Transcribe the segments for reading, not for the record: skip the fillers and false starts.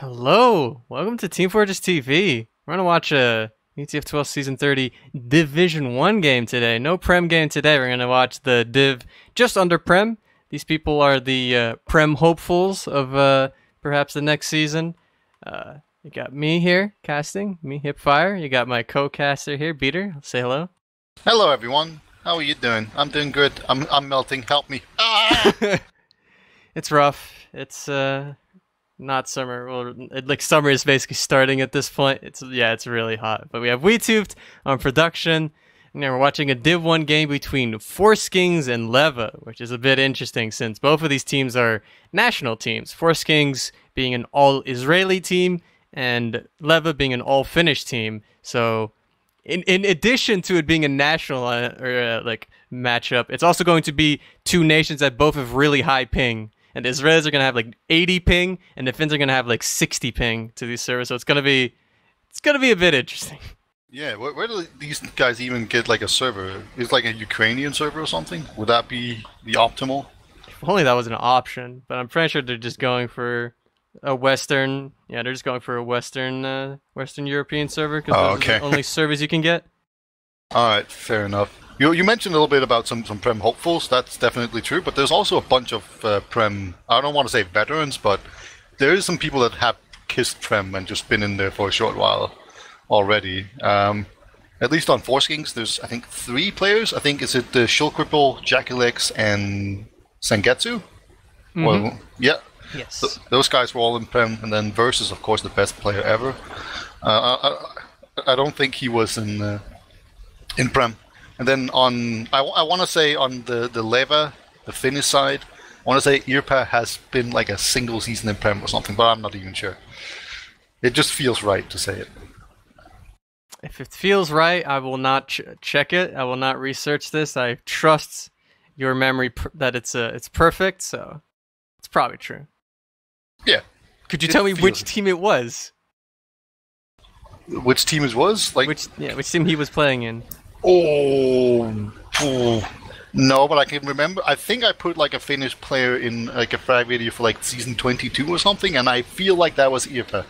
Hello, welcome to teamfortress.tv. We're gonna watch a ETF2L Season 30 Div1 game today. No Prem game today. We're gonna watch the Div just under Prem. These people are the Prem hopefuls of perhaps the next season. You got me here casting, me HiipFire. You got my co-caster here, Beater. Say hello. Hello, everyone. How are you doing? I'm doing good. I'm melting. Help me. Ah! It's rough. It's not summer. Well, like summer is basically starting at this point. It's really hot. But we have Wiethoofd on production, and then we're watching a Div1 game between Foreskings and LEVA, which is a bit interesting since both of these teams are national teams. Foreskings being an all-Israeli team, and LEVA being an all-Finnish team. So, in addition to it being a national matchup, it's also going to be two nations that both have really high ping. And the Israelis are going to have like 80 ping, and the Finns are going to have like 60 ping to these servers. So it's going to be a bit interesting. Yeah, where do these guys even get like a server? Is it like a Ukrainian server or something? Would that be the optimal? If only that was an option, but I'm pretty sure they're just going for a Western. Yeah, they're just going for a Western European server because those are the only servers you can get. All right, fair enough. You mentioned a little bit about some Prem hopefuls. That's definitely true, but there's also a bunch of Prem, I don't want to say veterans, but there is some people that have kissed Prem and just been in there for a short while already. At least on Foreskings, there's, I think, 3 players. I think, is it the Shulkripple, Jackilex, and Sangetsu? Mm-hmm. Well, yeah. Yes. Those guys were all in Prem, and then Verse is, of course, the best player ever. I don't think he was in Prem. And then I want to say on the LEVA, the Finnish side, I want to say IRPA has been like a single season in Prem or something, but I'm not even sure. It just feels right to say it. If it feels right, I will not check it. I will not research this. I trust your memory that it's perfect, so it's probably true. Yeah. Could you tell me which team it was? Which team it was? Like which team he was playing in? Oh, no, but I can remember. I think I put like a Finnish player in like a frag video for like season 22 or something, and I feel like that was IRPA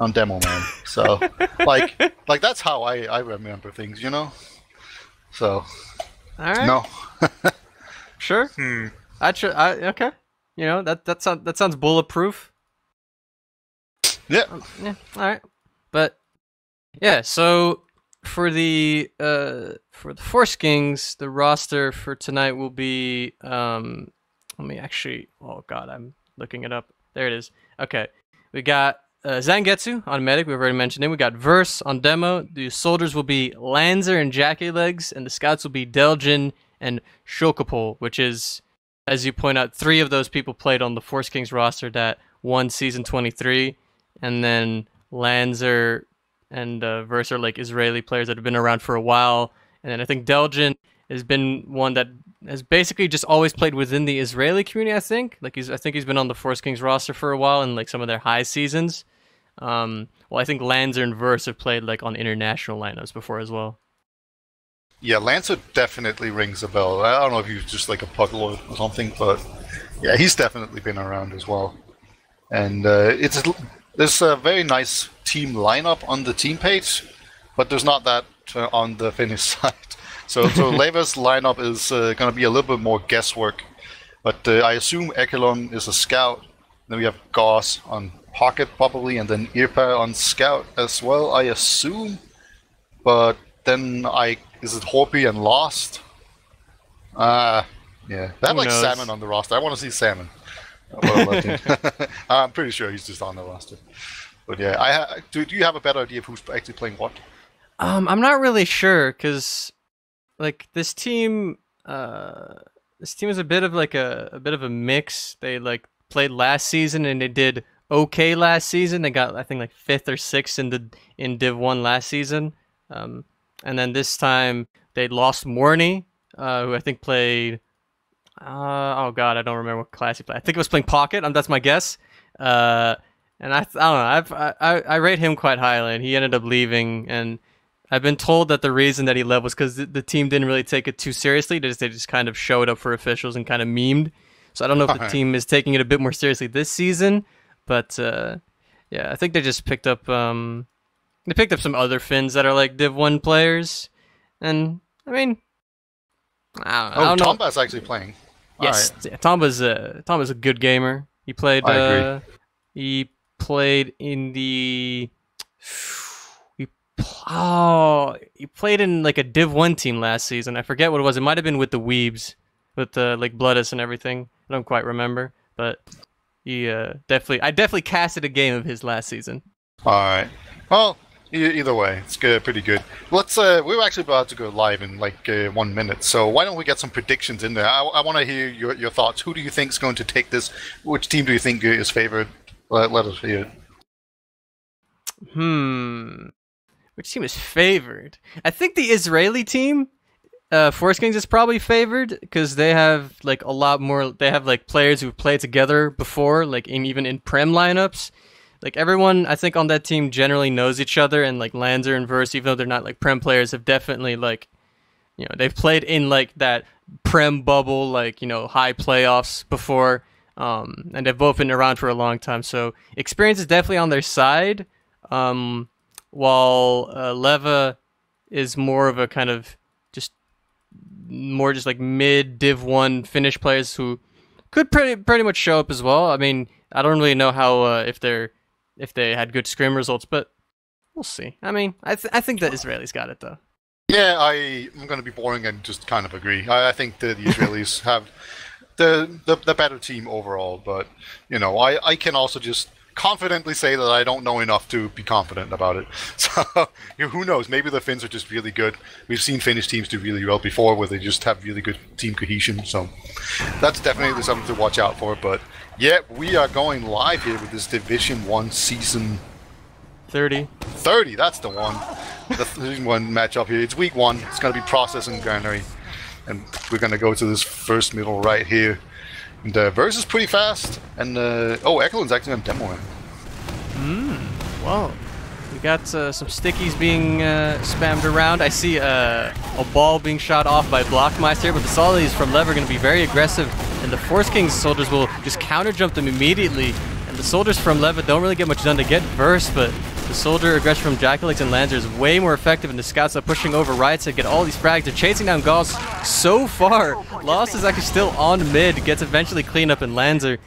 on Demo Man. So, like that's how I remember things, you know. So, all right, no, sure. Okay, you know that sounds bulletproof. Yeah. Yeah. All right, but yeah, so. For the Foreskings, the roster for tonight will be let me actually, oh god, I'm looking it up. There it is. Okay. We got Zangetsu on medic, we've already mentioned him. We got Verse on demo. The soldiers will be Lanzer and Jackie Legs, and the scouts will be Delgin and Shokapol, which is, as you point out, 3 of those people played on the Foreskings roster that won season 23, and then Lanzer and Verse are like Israeli players that have been around for a while. And then I think Delgin has been one that has basically just always played within the Israeli community, I think. I think he's been on the Foreskings roster for a while in like some of their high seasons. Well, I think Lanzer and Verse have played like on international lineups before as well. Yeah, Lancer definitely rings a bell. I don't know if he was just like a puckle or something, but yeah, he's definitely been around as well. And there's a very nice team lineup on the team page, but there's not that on the Finnish side. So LEVA's lineup is going to be a little bit more guesswork. But I assume Ekelon is a scout. Then we have Gauss on pocket probably, and then IRPA on scout as well, I assume. But then is it Horpy and Lost? Yeah, they have like Salmon on the roster. I want to see Salmon. I'm pretty sure he's just on the roster. But yeah, do you have a better idea of who's actually playing what? I'm not really sure because, like, this team is a bit of like a bit of a mix. They like played last season and they did okay last season. They got, I think, like 5th or 6th in Div1 last season. And then this time they lost Morny, who I think played. Oh god, I don't remember what class he played. I think it was playing Pocket. That's my guess. And I don't know. I rate him quite highly, and he ended up leaving. And I've been told that the reason that he left was because the team didn't really take it too seriously. They just kind of showed up for officials and kind of memed. So I don't know if the team is taking it a bit more seriously this season, but Yeah, I think they just picked up they picked up some other Finns that are like Div1 players, and I mean, I don't know. Tomba's actually playing. Yes, All right. yeah, Tomba's a good gamer. He played. I agree. He played in the. He played in like a Div1 team last season. I forget what it was. It might have been with the Weebs, with the like Bloodus and everything. I don't quite remember, but he I definitely casted a game of his last season. All right. Well, either way, it's good, pretty good. Let's. We're actually about to go live in like 1 minute, so why don't we get some predictions in there? I want to hear your thoughts. Who do you think is going to take this? Which team do you think is favored? Let us hear it. Which team is favored? I think the Israeli team, Foreskings, is probably favored because they have like a lot more. They have like players who've played together before, like even in Prem lineups. Like everyone, I think on that team generally knows each other, and like Lanzer and Verse, even though they're not like Prem players, have definitely like, they've played in like that Prem bubble, like high playoffs before, and they've both been around for a long time. So experience is definitely on their side. While LEVA is more of a kind of just like mid Div1 Finnish players who could pretty much show up as well. I mean, I don't really know how if they had good scrim results, but we'll see. I mean, I think the Israelis got it though. Yeah, I'm going to be boring and just kind of agree. I think that the Israelis have the better team overall, but I can also just confidently say that I don't know enough to be confident about it. So who knows? Maybe the Finns are just really good. We've seen Finnish teams do really well before, where they just have really good team cohesion. So that's definitely something to watch out for. But yeah, we are going live here with this Division 1 season 30. That's the one. The Division 1 matchup here. It's week 1. It's going to be processing January, and we're going to go to this first middle right here. And Verse is pretty fast, and Ekelund's actually on demo. Wow. We got some stickies being spammed around. I see a ball being shot off by Blockmeister, but the Solidys from LEVA are going to be very aggressive, and the Foreskings soldiers will just counter jump them immediately. And the soldiers from LEVA don't really get much done to get Verse, but the soldier aggression from Jackalix and Lanzer is way more effective, and the scouts are pushing over right to get all these frags. They're chasing down Gauss so far. Lost is actually still on mid, gets eventually cleaned up, and Lanzer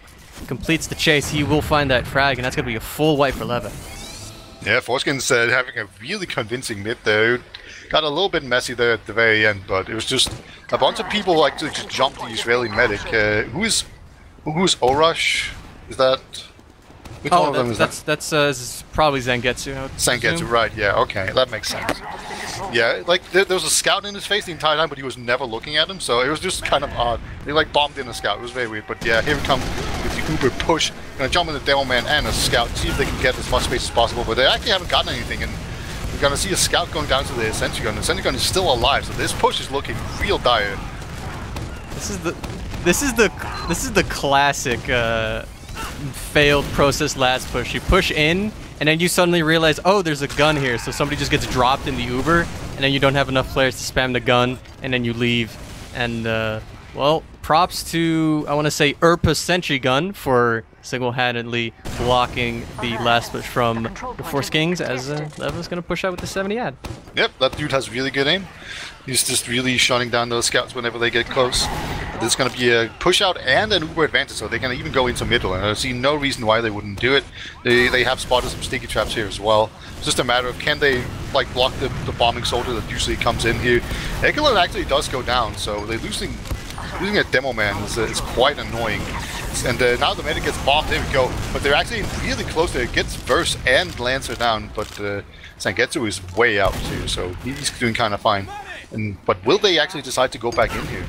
completes the chase. He will find that frag, and that's going to be a full wipe for LEVA. Yeah, Foreskins having a really convincing mid there. Got a little bit messy there at the very end, but it was just a bunch of people actually just jumped the Israeli medic. Who's Orush? Is that... Which one of them is that? That's probably Zangetsu. Zangetsu, right, yeah, okay, that makes sense. Yeah, like, there was a scout in his face the entire time, but he was never looking at him, so it was just kind of odd. They, like, bombed in a scout. It was very weird, but yeah, here we come with the Uber push. Gonna jump in the Demo Man and a scout, see if they can get as much space as possible, but they actually haven't gotten anything, and we're gonna see a scout going down to the Sentry Gun. The Sentry Gun is still alive, so this push is looking real dire. This is the classic failed process last push. You push in, and then you suddenly realize, oh, there's a gun here, so somebody just gets dropped in the Uber, and then you don't have enough players to spam the gun, and then you leave. And well, props to, I want to say, Urpa's Sentry Gun for single-handedly blocking the last push from the Foreskings, as LEVA's going to push out with the 70 ad. Yep, that dude has really good aim. He's just really shutting down those scouts whenever they get close. There's going to be a push out and an Uber advantage, so they can even go into middle, and I see no reason why they wouldn't do it. They have spotted some sticky traps here as well. It's just a matter of can they like block the bombing soldier that usually comes in here. Ekelund actually does go down, so they're losing a Demo Man is quite annoying. And now the medic gets bombed, there we go. But they're actually really close there. It gets Verse and Lancer down, but Zangetsu is way out too, so he's doing kind of fine. But will they actually decide to go back in here?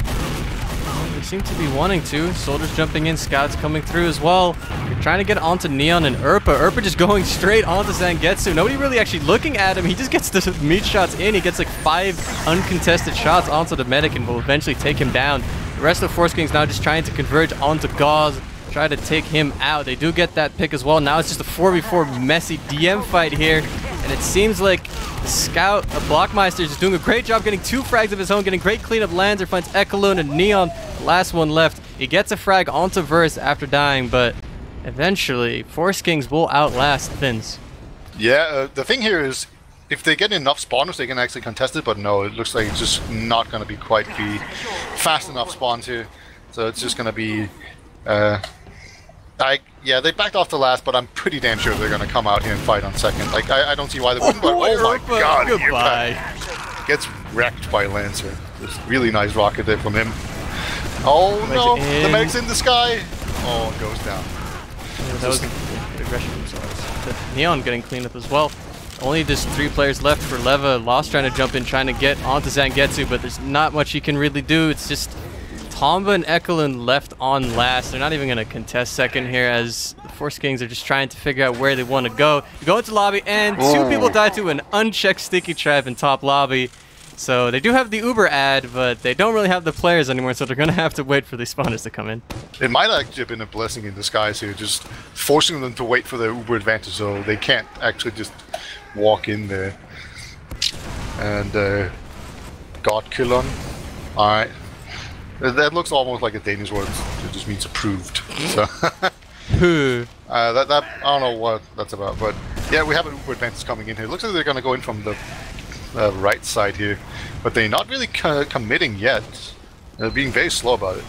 They seem to be wanting to. Soldiers jumping in, scouts coming through as well. You're trying to get onto Neon and Urpa. Urpa just going straight onto Zangetsu. Nobody really actually looking at him. He just gets the meat shots in. He gets like 5 uncontested shots onto the medic and will eventually take him down. The rest of Foreskings now just trying to converge onto Gauze, try to take him out. They do get that pick as well. Now it's just a 4v4 messy DM fight here, and it seems like the scout, Blockmeister, is doing a great job getting 2 frags of his own, getting great cleanup. Lanzer finds Ekelund and Neon, the last one left. He gets a frag onto Verse after dying, but eventually, Foreskings will outlast Thins. Yeah, the thing here is, if they get enough spawners, they can actually contest it, but no, it looks like it's just not going to be quite fast enough spawns here. So it's just going to be... yeah, they backed off the last, but I'm pretty damn sure they're going to come out here and fight on second. Like, I don't see why they wouldn't, but oh my god, goodbye. Gets wrecked by Lancer. This really nice rocket there from him. Oh no, the medic's in the sky! Oh, it goes down. Yeah, that was good aggression themselves. The Neon getting cleaned up as well. Only just 3 players left for LEVA. Lost trying to jump in, trying to get onto Zangetsu, but there's not much he can really do. It's just Tomba and Ekelund left on last. They're not even going to contest second here, as the Foreskings are just trying to figure out where they want to go. You go into lobby, and 2 people die to an unchecked sticky trap in top lobby. So they do have the Uber ad, but they don't really have the players anymore, so they're going to have to wait for the spawners to come in. It might actually have been a blessing in disguise here, just forcing them to wait for the Uber advantage, so they can't actually just walk in there. And God Killon. Alright. That looks almost like a Danish word. It just means approved. So that I don't know what that's about, but yeah, we have an Uber advantage coming in here. It looks like they're going to go in from the right side here, but they're not really committing yet. They're being very slow about it.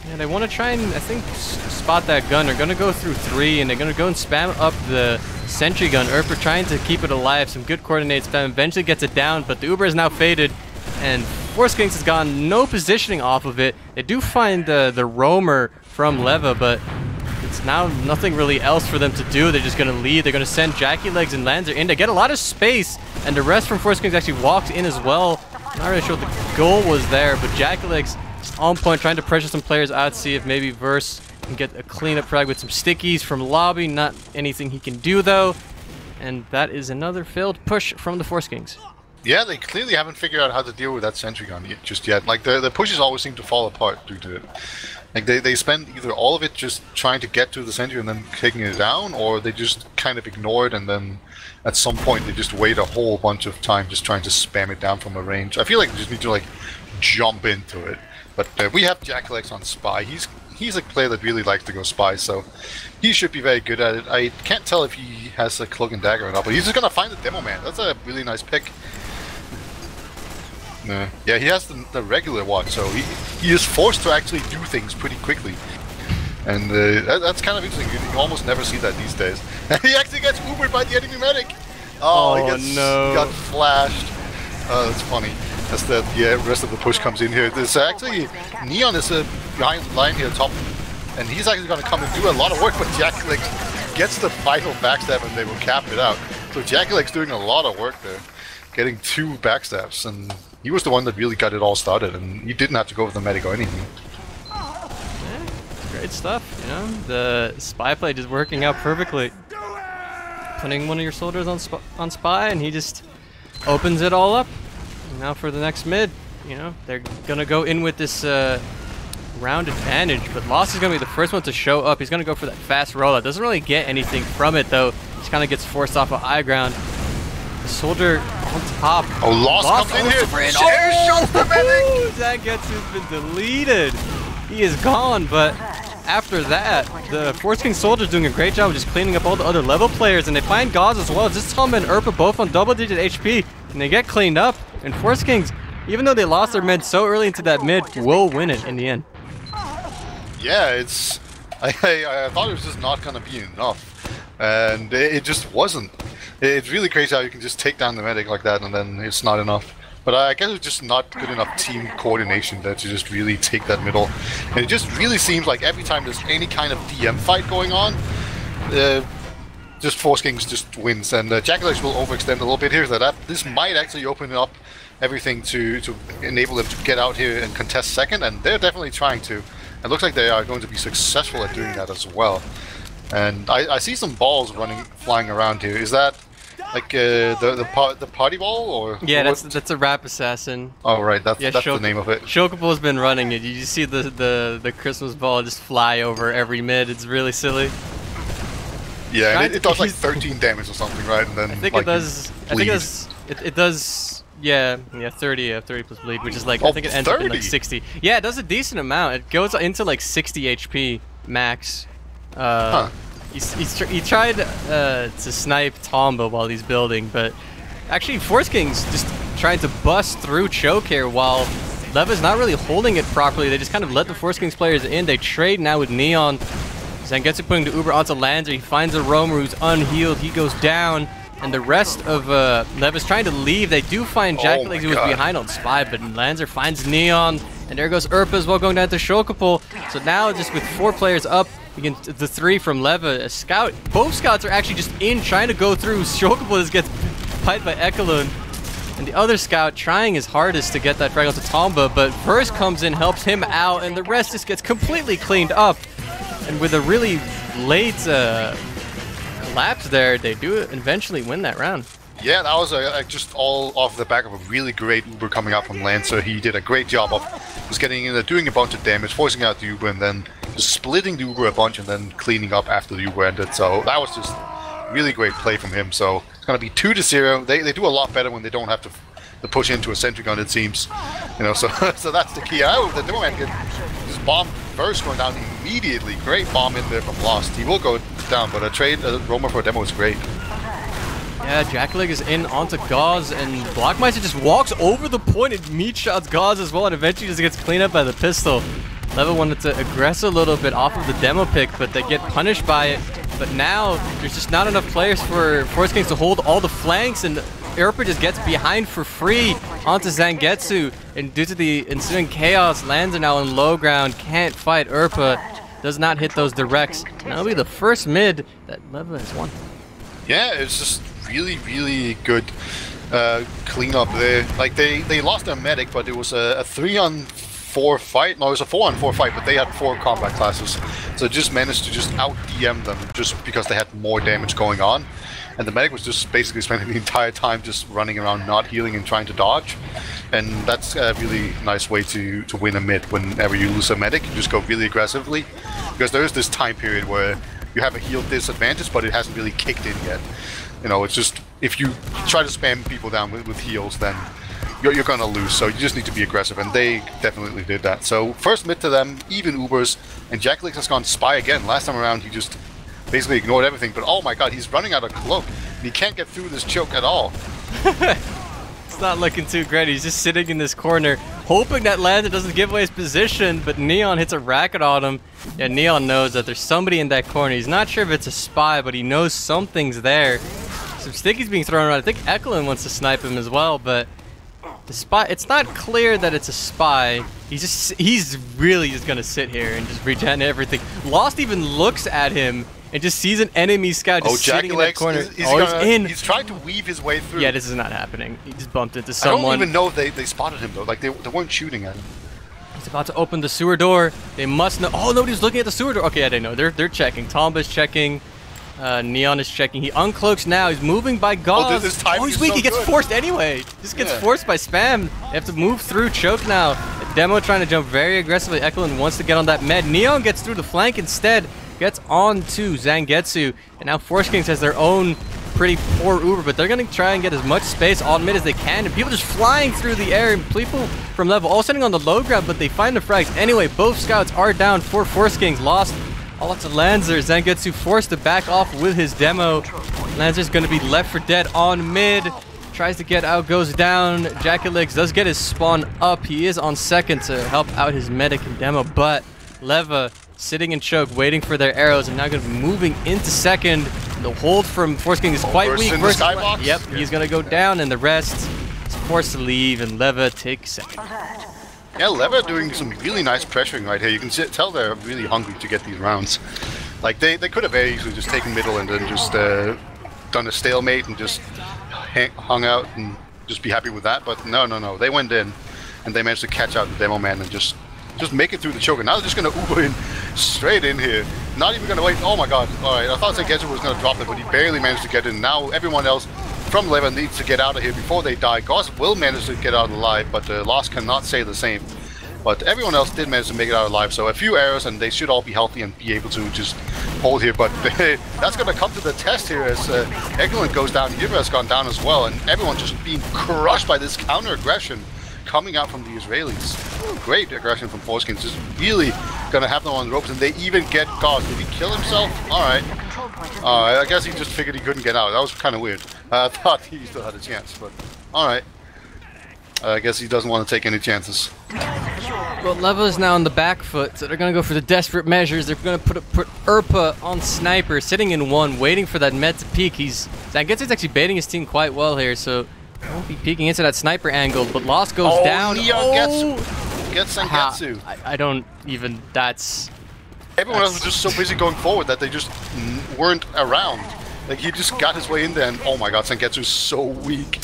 Yeah, they want to try and, I think, spot that gun. They're going to go through 3, and they're going to go and spam up the sentry gun. Urpa trying to keep it alive. Some good coordinated spam. Eventually gets it down, but the Uber is now faded, and Foreskings has gotten no positioning off of it. They do find the roamer from LEVA, but it's now nothing really else for them to do. They're just going to lead. They're going to send Jackie Legs and Lancer in to get a lot of space, and the rest from Foreskings actually walks in as well. Not really sure what the goal was there, but Jackie Legs on point, trying to pressure some players out, see if maybe Verse can get a cleanup frag with some stickies from lobby. Not anything he can do, though. And that is another failed push from the Foreskings. Yeah, they clearly haven't figured out how to deal with that sentry gun just yet. Like, the pushes always seem to fall apart due to it. Like, they spend either all of it just trying to get to the sentry and then taking it down, or they just kind of ignore it, and then at some point they just wait a whole bunch of time just trying to spam it down from a range. I feel like they just need to, like, jump into it. But we have Jack Lex on Spy. He's a player that really likes to go Spy, so he should be very good at it. I can't tell if he has a Cloak and Dagger or not, but he's just going to find the Demo Man. That's a really nice pick. Yeah, he has the regular one, so he is forced to actually do things pretty quickly. And that's kind of interesting. You almost never see that these days. He actually gets Ubered by the enemy medic! Oh, he got flashed. Oh, that's funny. As the rest of the push comes in here. There's actually... Neon is behind the line here top, and he's actually going to come and do a lot of work, but Jackie gets the final backstab and they will cap it out. So Jackie doing a lot of work there, getting 2 backstabs, and he was the one that really got it all started, and he didn't have to go with the medic or anything. Yeah, great stuff, you know? The spy play just working out perfectly. Putting one of your soldiers on spy, and he just opens it all up. And now for the next mid, you know, they're gonna go in with this round advantage, but Lost is gonna be the first one to show up. He's gonna go for that fast rollout. Doesn't really get anything from it though. Just kind of gets forced off of high ground. The soldier on top. Oh, Lost comes in here. Zangetsu's been deleted. He is gone, but after that, the Foreskings soldier is doing a great job of just cleaning up all the other level players, and they find Gauze as well. Just Tom and Urpa both on double-digit HP, and they get cleaned up. And Foreskings, even though they lost their mid so early into that mid, will win it in the end. Yeah, it's... I thought it was just not going to be enough, and it just wasn't. It's really crazy how you can just take down the medic like that, and then it's not enough. But I guess it's just not good enough team coordination there to just really take that middle. And it just really seems like every time there's any kind of DM fight going on, just Foreskings just wins. And Jackalex will overextend a little bit here, so that this might actually open up everything to enable them to get out here and contest second, and they're definitely trying to. It looks like they are going to be successful at doing that as well. And I see some balls flying around here. Is that like the party ball, or? Yeah, that's a rap assassin. Oh right, that's the name of it. Shokubo's been running it. You see the Christmas ball just fly over every mid. It's really silly. Yeah, and it does like 13 damage or something, right? And then I think like, it does. I think it does. Yeah, 30 plus bleed, which is like I think it ends 30? up in like 60. Yeah, it does a decent amount. It goes into like 60 HP max. He tried to snipe Tomba while he's building, but actually Foreskings just trying to bust through choke here while LEVA's not really holding it properly. They just kind of let the Foreskings players in. They trade now with Neon. Zangetsu putting the Uber onto Lancer. He finds a roamer who's unhealed. He goes down. And the rest of LEVA's trying to leave. They do find Jackalix, who was behind on Spy, but Lancer finds Neon. And there goes Urpa as well, going down to Shokapol. So now, just with 4 players up against the 3 from LEVA, a scout. Both scouts are actually just in, trying to go through. Shokapol just gets piped by Ekelund. And the other scout trying his hardest to get that frag onto Tomba, but First comes in, helps him out, and the rest just gets completely cleaned up. And with a really late collapse there, they do eventually win that round. Yeah, that was just all off the back of a really great Uber coming out from Lancer. He did a great job of just getting in there, doing a bunch of damage, forcing out the Uber, and then just splitting the Uber a bunch and then cleaning up after the Uber ended. So that was just really great play from him. So it's going to be 2-0. They do a lot better when they don't have to push into a sentry gun, it seems. You know, so so that's the key. Oh, the Demo Man gets just bombed first, going down immediately. Great bomb in there from Lost. He will go down, but a roamer for a demo is great. Yeah, Jackalix is in onto Gauze, and Blockmeister just walks over the point and meat shots Gauze as well, and eventually just gets cleaned up by the pistol. LEVA wanted to aggress a little bit off of the demo pick, but they get punished by it. But now, there's just not enough players for Foreskings to hold all the flanks, and Urpa just gets behind for free onto Zangetsu. And due to the ensuing chaos, Lands are now on low ground, can't fight Urpa, does not hit those directs. And that'll be the first mid that LEVA has won. Yeah, it's just really, really good cleanup there. Like, they lost their medic, but it was a 3-on-4 fight. No, it was a 4-on-4 fight, but they had 4 combat classes. So just managed to just out-DM them just because they had more damage going on. And the medic was just basically spending the entire time just running around, not healing and trying to dodge. And that's a really nice way to win a mid. Whenever you lose a medic, you just go really aggressively. Because there is this time period where you have a heal disadvantage, but it hasn't really kicked in yet. You know, it's just, if you try to spam people down with heals, then you're gonna lose. So you just need to be aggressive, and they definitely did that. So first mid to them, even Ubers, and Jackalix has gone Spy again. Last time around, he just basically ignored everything, but oh my god, he's running out of cloak, and he can't get through this choke at all. It's not looking too great. He's just sitting in this corner, hoping that Lander doesn't give away his position, but Neon hits a racket on him. Yeah, Neon knows that there's somebody in that corner. He's not sure if it's a Spy, but he knows something's there. Some stickies being thrown around. I think Ekelund wants to snipe him as well, but the Spy, it's not clear that it's a Spy. He's really just gonna sit here and just regen everything. Lost even looks at him and just sees an enemy scout just sitting in that corner. He's trying to weave his way through. Yeah, this is not happening. He just bumped into someone. I don't even know if they spotted him though. Like they weren't shooting at him. He's about to open the sewer door. They must know. Oh, nobody's looking at the sewer door. Okay, yeah, they know. They're checking. Tomba's checking. Neon is checking. He uncloaks now. He's moving by Gauze. Oh, he's weak. He gets forced anyway. Just gets forced by spam. They have to move through choke now. Demo trying to jump very aggressively. Ekelund wants to get on that med. Neon gets through the flank instead. Gets on to Zangetsu. And now Foreskings has their own pretty poor Uber, but they're going to try and get as much space on mid as they can. And people just flying through the air. And people from level all sitting on the low ground, but they find the frags. Anyway, both scouts are down for Foreskings. Lost all to Lancer. Zangetsu forced to back off with his demo. Lancer's going to be left for dead on mid. Tries to get out, goes down. Jackalix does get his spawn up. He is on second to help out his medic and demo, but LEVA sitting in choke, waiting for their arrows, and now going to be moving into second. The hold from Foreskings is quite weak. Yep, he's going to go down, and the rest is forced to leave, and LEVA takes second. Yeah, LEVA doing some really nice pressuring right here. You can tell they're really hungry to get these rounds. Like, they could have very easily just taken middle and then just done a stalemate and just hung out and just be happy with that, but no. They went in, and they managed to catch out the demo man and just make it through the choke. And now they're just going to Uber in straight in here. Not even going to wait. Oh my god. Alright, I thought Zangetsu was going to drop it, but he barely managed to get in. Now everyone else from LEVA needs to get out of here before they die. Gauze will manage to get out alive, but Lost cannot say the same. But everyone else did manage to make it out alive, so a few arrows and they should all be healthy and be able to just hold here. But that's going to come to the test here as Ekelund goes down, Yiva has gone down as well, and everyone just being crushed by this counter-aggression coming out from the Israelis. Great aggression from Foreskings, just really gonna have them on the ropes, and they even get Gauze. Did he kill himself? Alright. I guess he just figured he couldn't get out. That was kind of weird. I thought he still had a chance, but alright. I guess he doesn't want to take any chances. Well, LEVA is now on the back foot, so they're going to go for the desperate measures. They're going to put Urpa on Sniper, sitting in 1, waiting for that med to peek. Zangetsu's actually baiting his team quite well here, so he won't be peeking into that Sniper angle, but Lost goes down. Neon gets Zangetsu. I don't even, Everyone else was just so busy going forward that they just weren't around. Like, he just got his way in there, and oh my god, Zangetsu's so weak.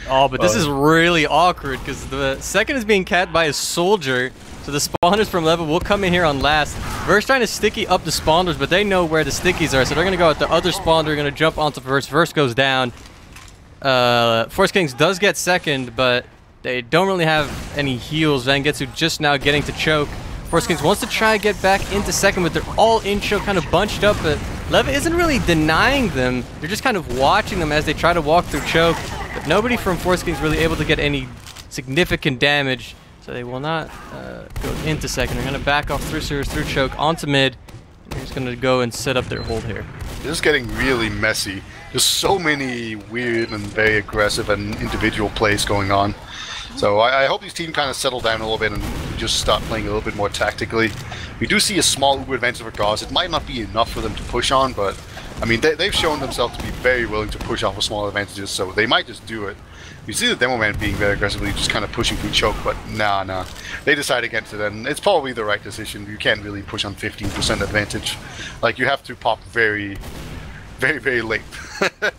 Oh, but this is really awkward, because the second is being capped by a soldier, so the spawners from LEVA will come in here on last. Verse trying to sticky up the spawners, but they know where the stickies are, so they're going to go at the other spawn. They're going to jump onto Verse. Verse goes down. Foreskings does get second, but they don't really have any heals. Zangetsu just now getting to choke. Foreskings wants to try and get back into second, but they're all in choke, kind of bunched up, but LEVA isn't really denying them. They're just kind of watching them as they try to walk through choke. But nobody from Foreskings really able to get any significant damage, so they will not go into second. They're going to back off through Sirius, through choke, onto mid. They're just going to go and set up their hold here. This is getting really messy. There's so many weird and very aggressive and individual plays going on. So I hope these teams kind of settle down a little bit and just start playing a little bit more tactically. We do see a small Uber advantage for Gauze. It might not be enough for them to push on, but I mean, they've shown themselves to be very willing to push off of small advantages, so they might just do it. You see the Demo Man being very aggressively just kind of pushing through choke, but nah. They decide against it, and it's probably the right decision. You can't really push on 15% advantage. Like, you have to pop very, very, very late,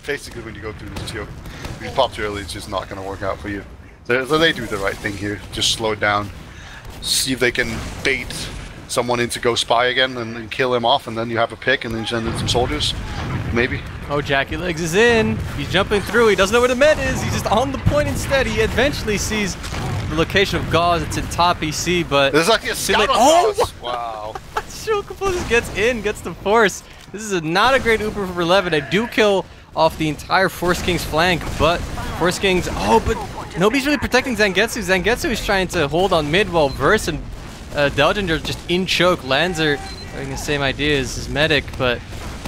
basically, when you go through this choke. If you pop too early, it's just not going to work out for you. So they do the right thing here. Just slow it down, see if they can bait someone in to go spy again and kill him off, and then you have a pick and then send in some soldiers, maybe. Oh, Jackie Legs is in. He's jumping through. He doesn't know where the med is. He's just on the point instead. He eventually sees the location of Gauze. It's in top EC, but there's like a scout on Gauze. Wow. Shulkapoo just gets in, gets the force. This is not a great Uber for 11. They do kill off the entire Foreskings flank, but Foreskings, but nobody's really protecting Zangetsu. Zangetsu is trying to hold on mid while Verse and Delgin are just in choke. Lanzer having the same idea as his medic, but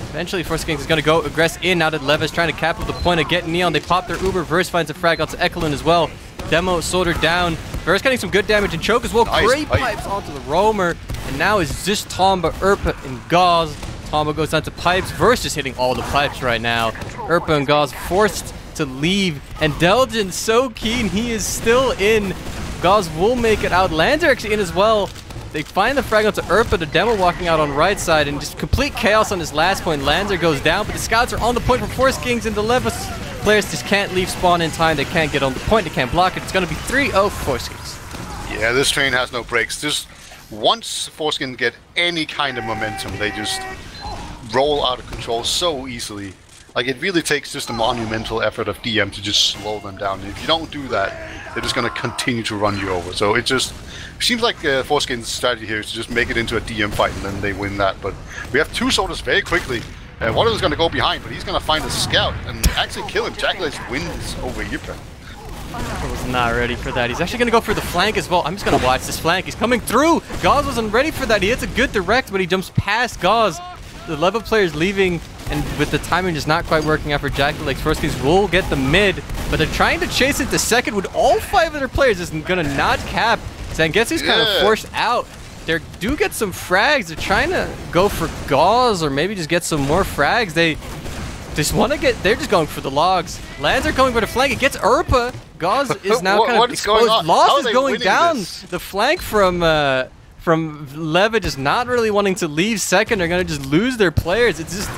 eventually Foreskings is going to go aggress in now that LEVA is trying to cap up the point of getting Neon. They pop their Uber. Verse finds a frag onto Ekelin as well. Demo soldier down. Verse getting some good damage and choke as well. Nice, Great pipes onto the roamer. And now is just Tomba, Urpa, and Gauze. Tomba goes down to pipes. Verse just hitting all the pipes right now. Urpa and Gauze forced to leave. And Delgin so keen. He is still in. Gauze will make it out. Lanzer actually in as well. They find the frag onto Urpa, the Demo walking out on right side, and just complete chaos on his last point. Lanzer goes down, but the scouts are on the point for Foreskings, and the LEVA players just can't leave spawn in time. They can't get on the point, they can't block it. It's going to be 3-0 for Foreskings. Yeah, this train has no brakes. Just once Foreskings get any kind of momentum, they just roll out of control so easily. Like, it really takes just a monumental effort of DM to just slow them down. If you don't do that, they're just going to continue to run you over. So it just seems like Foreskins' strategy here is to just make it into a DM fight, and then they win that. But we have two soldiers very quickly. One of them is going to go behind, but he's going to find a scout and actually kill him. Jackalage wins over Yipa. I was not ready for that. He's actually going to go for the flank as well. I'm just going to watch this flank. He's coming through. Gauze wasn't ready for that. He hits a good direct, but he jumps past Gauze. The LEVA player's leaving, and with the timing just not quite working out for Jackalage, Foreskings will get the mid, but they're trying to chase it to second with all 5 of their players. Is going to not cap. Zangetsu's kind of forced out. They do get some frags. They're trying to go for Gauze or maybe just get some more frags. They just want to get, they're just going for the logs. Lanzer coming for the flank. It gets Urpa. Gauze is now kind of exposed. Lost is going down. The flank from LEVA just not really wanting to leave second. They're going to just lose their players. It's just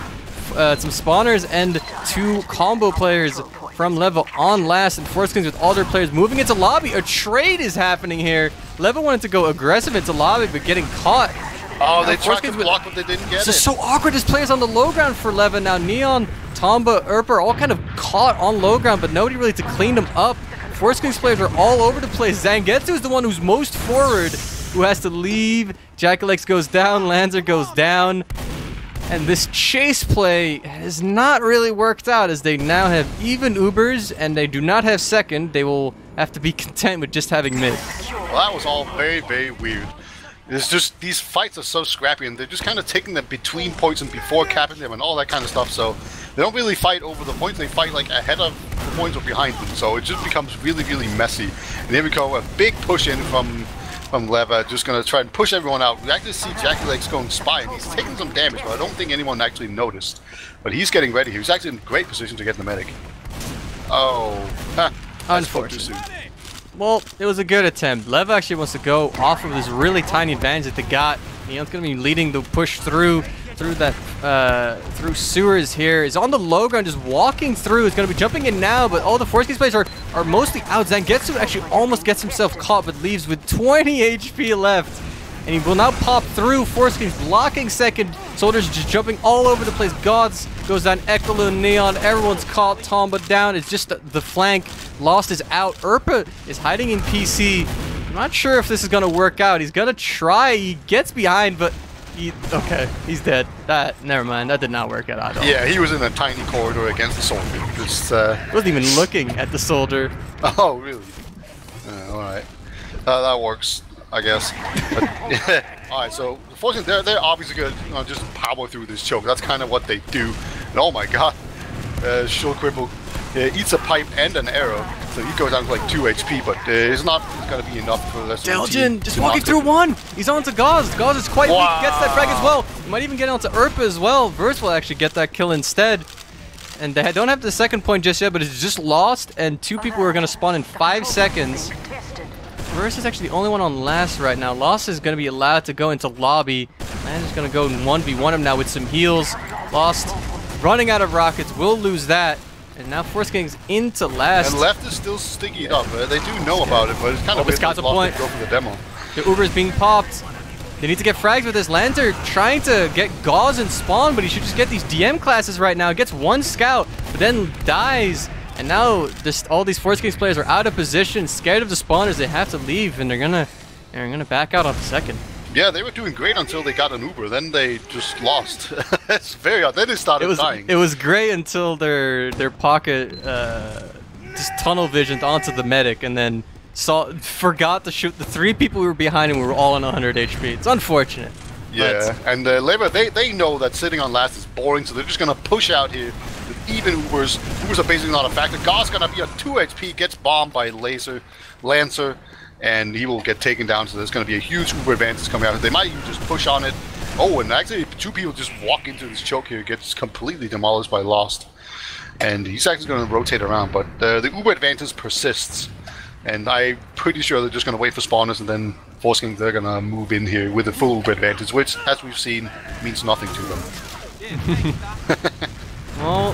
some spawners and 2 combo players from LEVA on last, and Foreskings with all their players moving into lobby. A trade is happening here. LEVA wanted to go aggressive into lobby, but getting caught. Oh, they tried to block, but they didn't get it. This is so awkward. This player's on the low ground for LEVA now. Neon, Tomba, Urpa are all kind of caught on low ground, but nobody really to clean them up. Foreskings players are all over the place. Zangetsu is the one who's most forward, who has to leave. Jackalage goes down. Lanzer goes down. And this chase play has not really worked out, as they now have even Ubers and they do not have second. They will have to be content with just having mid. Well, that was all very, very weird. It's just, these fights are so scrappy, and they're just kind of taking them between points and before capping them and all that kind of stuff, so they don't really fight over the points, they fight like ahead of the points or behind them, so it just becomes really, really messy. And here we go, a big push in from LEVA, just going to try and push everyone out. We actually see Jackie Legs going spy, and he's taking some damage, but I don't think anyone actually noticed. But he's getting ready. He was actually in great position to get the medic. Oh, unfortunate. Well, it was a good attempt. LEVA actually wants to go off of this really tiny advantage that they got. You know, it's going to be leading the push through sewers here. Is on the low ground, just walking through. Is going to be jumping in now, but all the Foreskings players are mostly out. Zangetsu actually almost gets himself caught, but leaves with 20 HP left. And he will now pop through. Foreskings blocking second. Soldiers just jumping all over the place. Gods goes down. Ekkalu, Neon. Everyone's caught. Tomba down. It's just the flank. Lost is out. Urpa is hiding in PC. I'm not sure if this is going to work out. He's going to try. He gets behind, but okay, he's dead. Never mind. That did not work out at all. Yeah, he was in a tiny corridor against the soldier. Just, wasn't even looking at the soldier. Oh, really? Alright. That works, I guess. But, alright, so fortunately, they're obviously going to just power through this choke. That's kind of what they do. And oh my god, Shield Cripple eats a pipe and an arrow, so he goes down to like 2 HP, but it's not going to be enough for the rest of the team. Delgin just walking through one. He's on to Gauze. Gauze is quite weak. Gets that frag as well. He might even get onto Urpa as well. Verse will actually get that kill instead. And they don't have the second point just yet, but it's just lost, and 2 people are going to spawn in 5 seconds. Verse is actually the only one on last right now. Lost is going to be allowed to go into lobby. Man is going to go 1v1 him now with some heals. Lost running out of rockets. Will lose that. And now Foreskings into last. And left is still sticky up. They do know about it, but it's kind of weird got the point. Go for the demo. The Uber is being popped. They need to get frags with this. Lancer trying to get Gauze and spawn, but he should just get these DM classes right now. Gets 1 scout, but then dies. And now all these Foreskings players are out of position, scared of the spawners. They have to leave, and they're gonna back out on the second. Yeah, they were doing great until they got an Uber. Then they just lost. It's very odd. Then they started dying. It was great until their pocket just tunnel visioned onto the medic, and then forgot to shoot the 3 people we were behind, and we were all on 100 HP. It's unfortunate. Yeah, and LEVA, they know that sitting on last is boring, so they're just going to push out here with even Ubers. Ubers are basically not a factor. Gau's going to be at 2 HP, gets bombed by Lancer, and he will get taken down, so there's going to be a huge Uber advantage coming out. They might even just push on it. Oh, and actually 2 people just walk into this choke here, gets completely demolished by Lost. And he's actually going to rotate around, but the Uber advantage persists. And I'm pretty sure they're just going to wait for spawners, and then Foreskings, they're going to move in here with a full Uber advantage, which, as we've seen, means nothing to them. Well,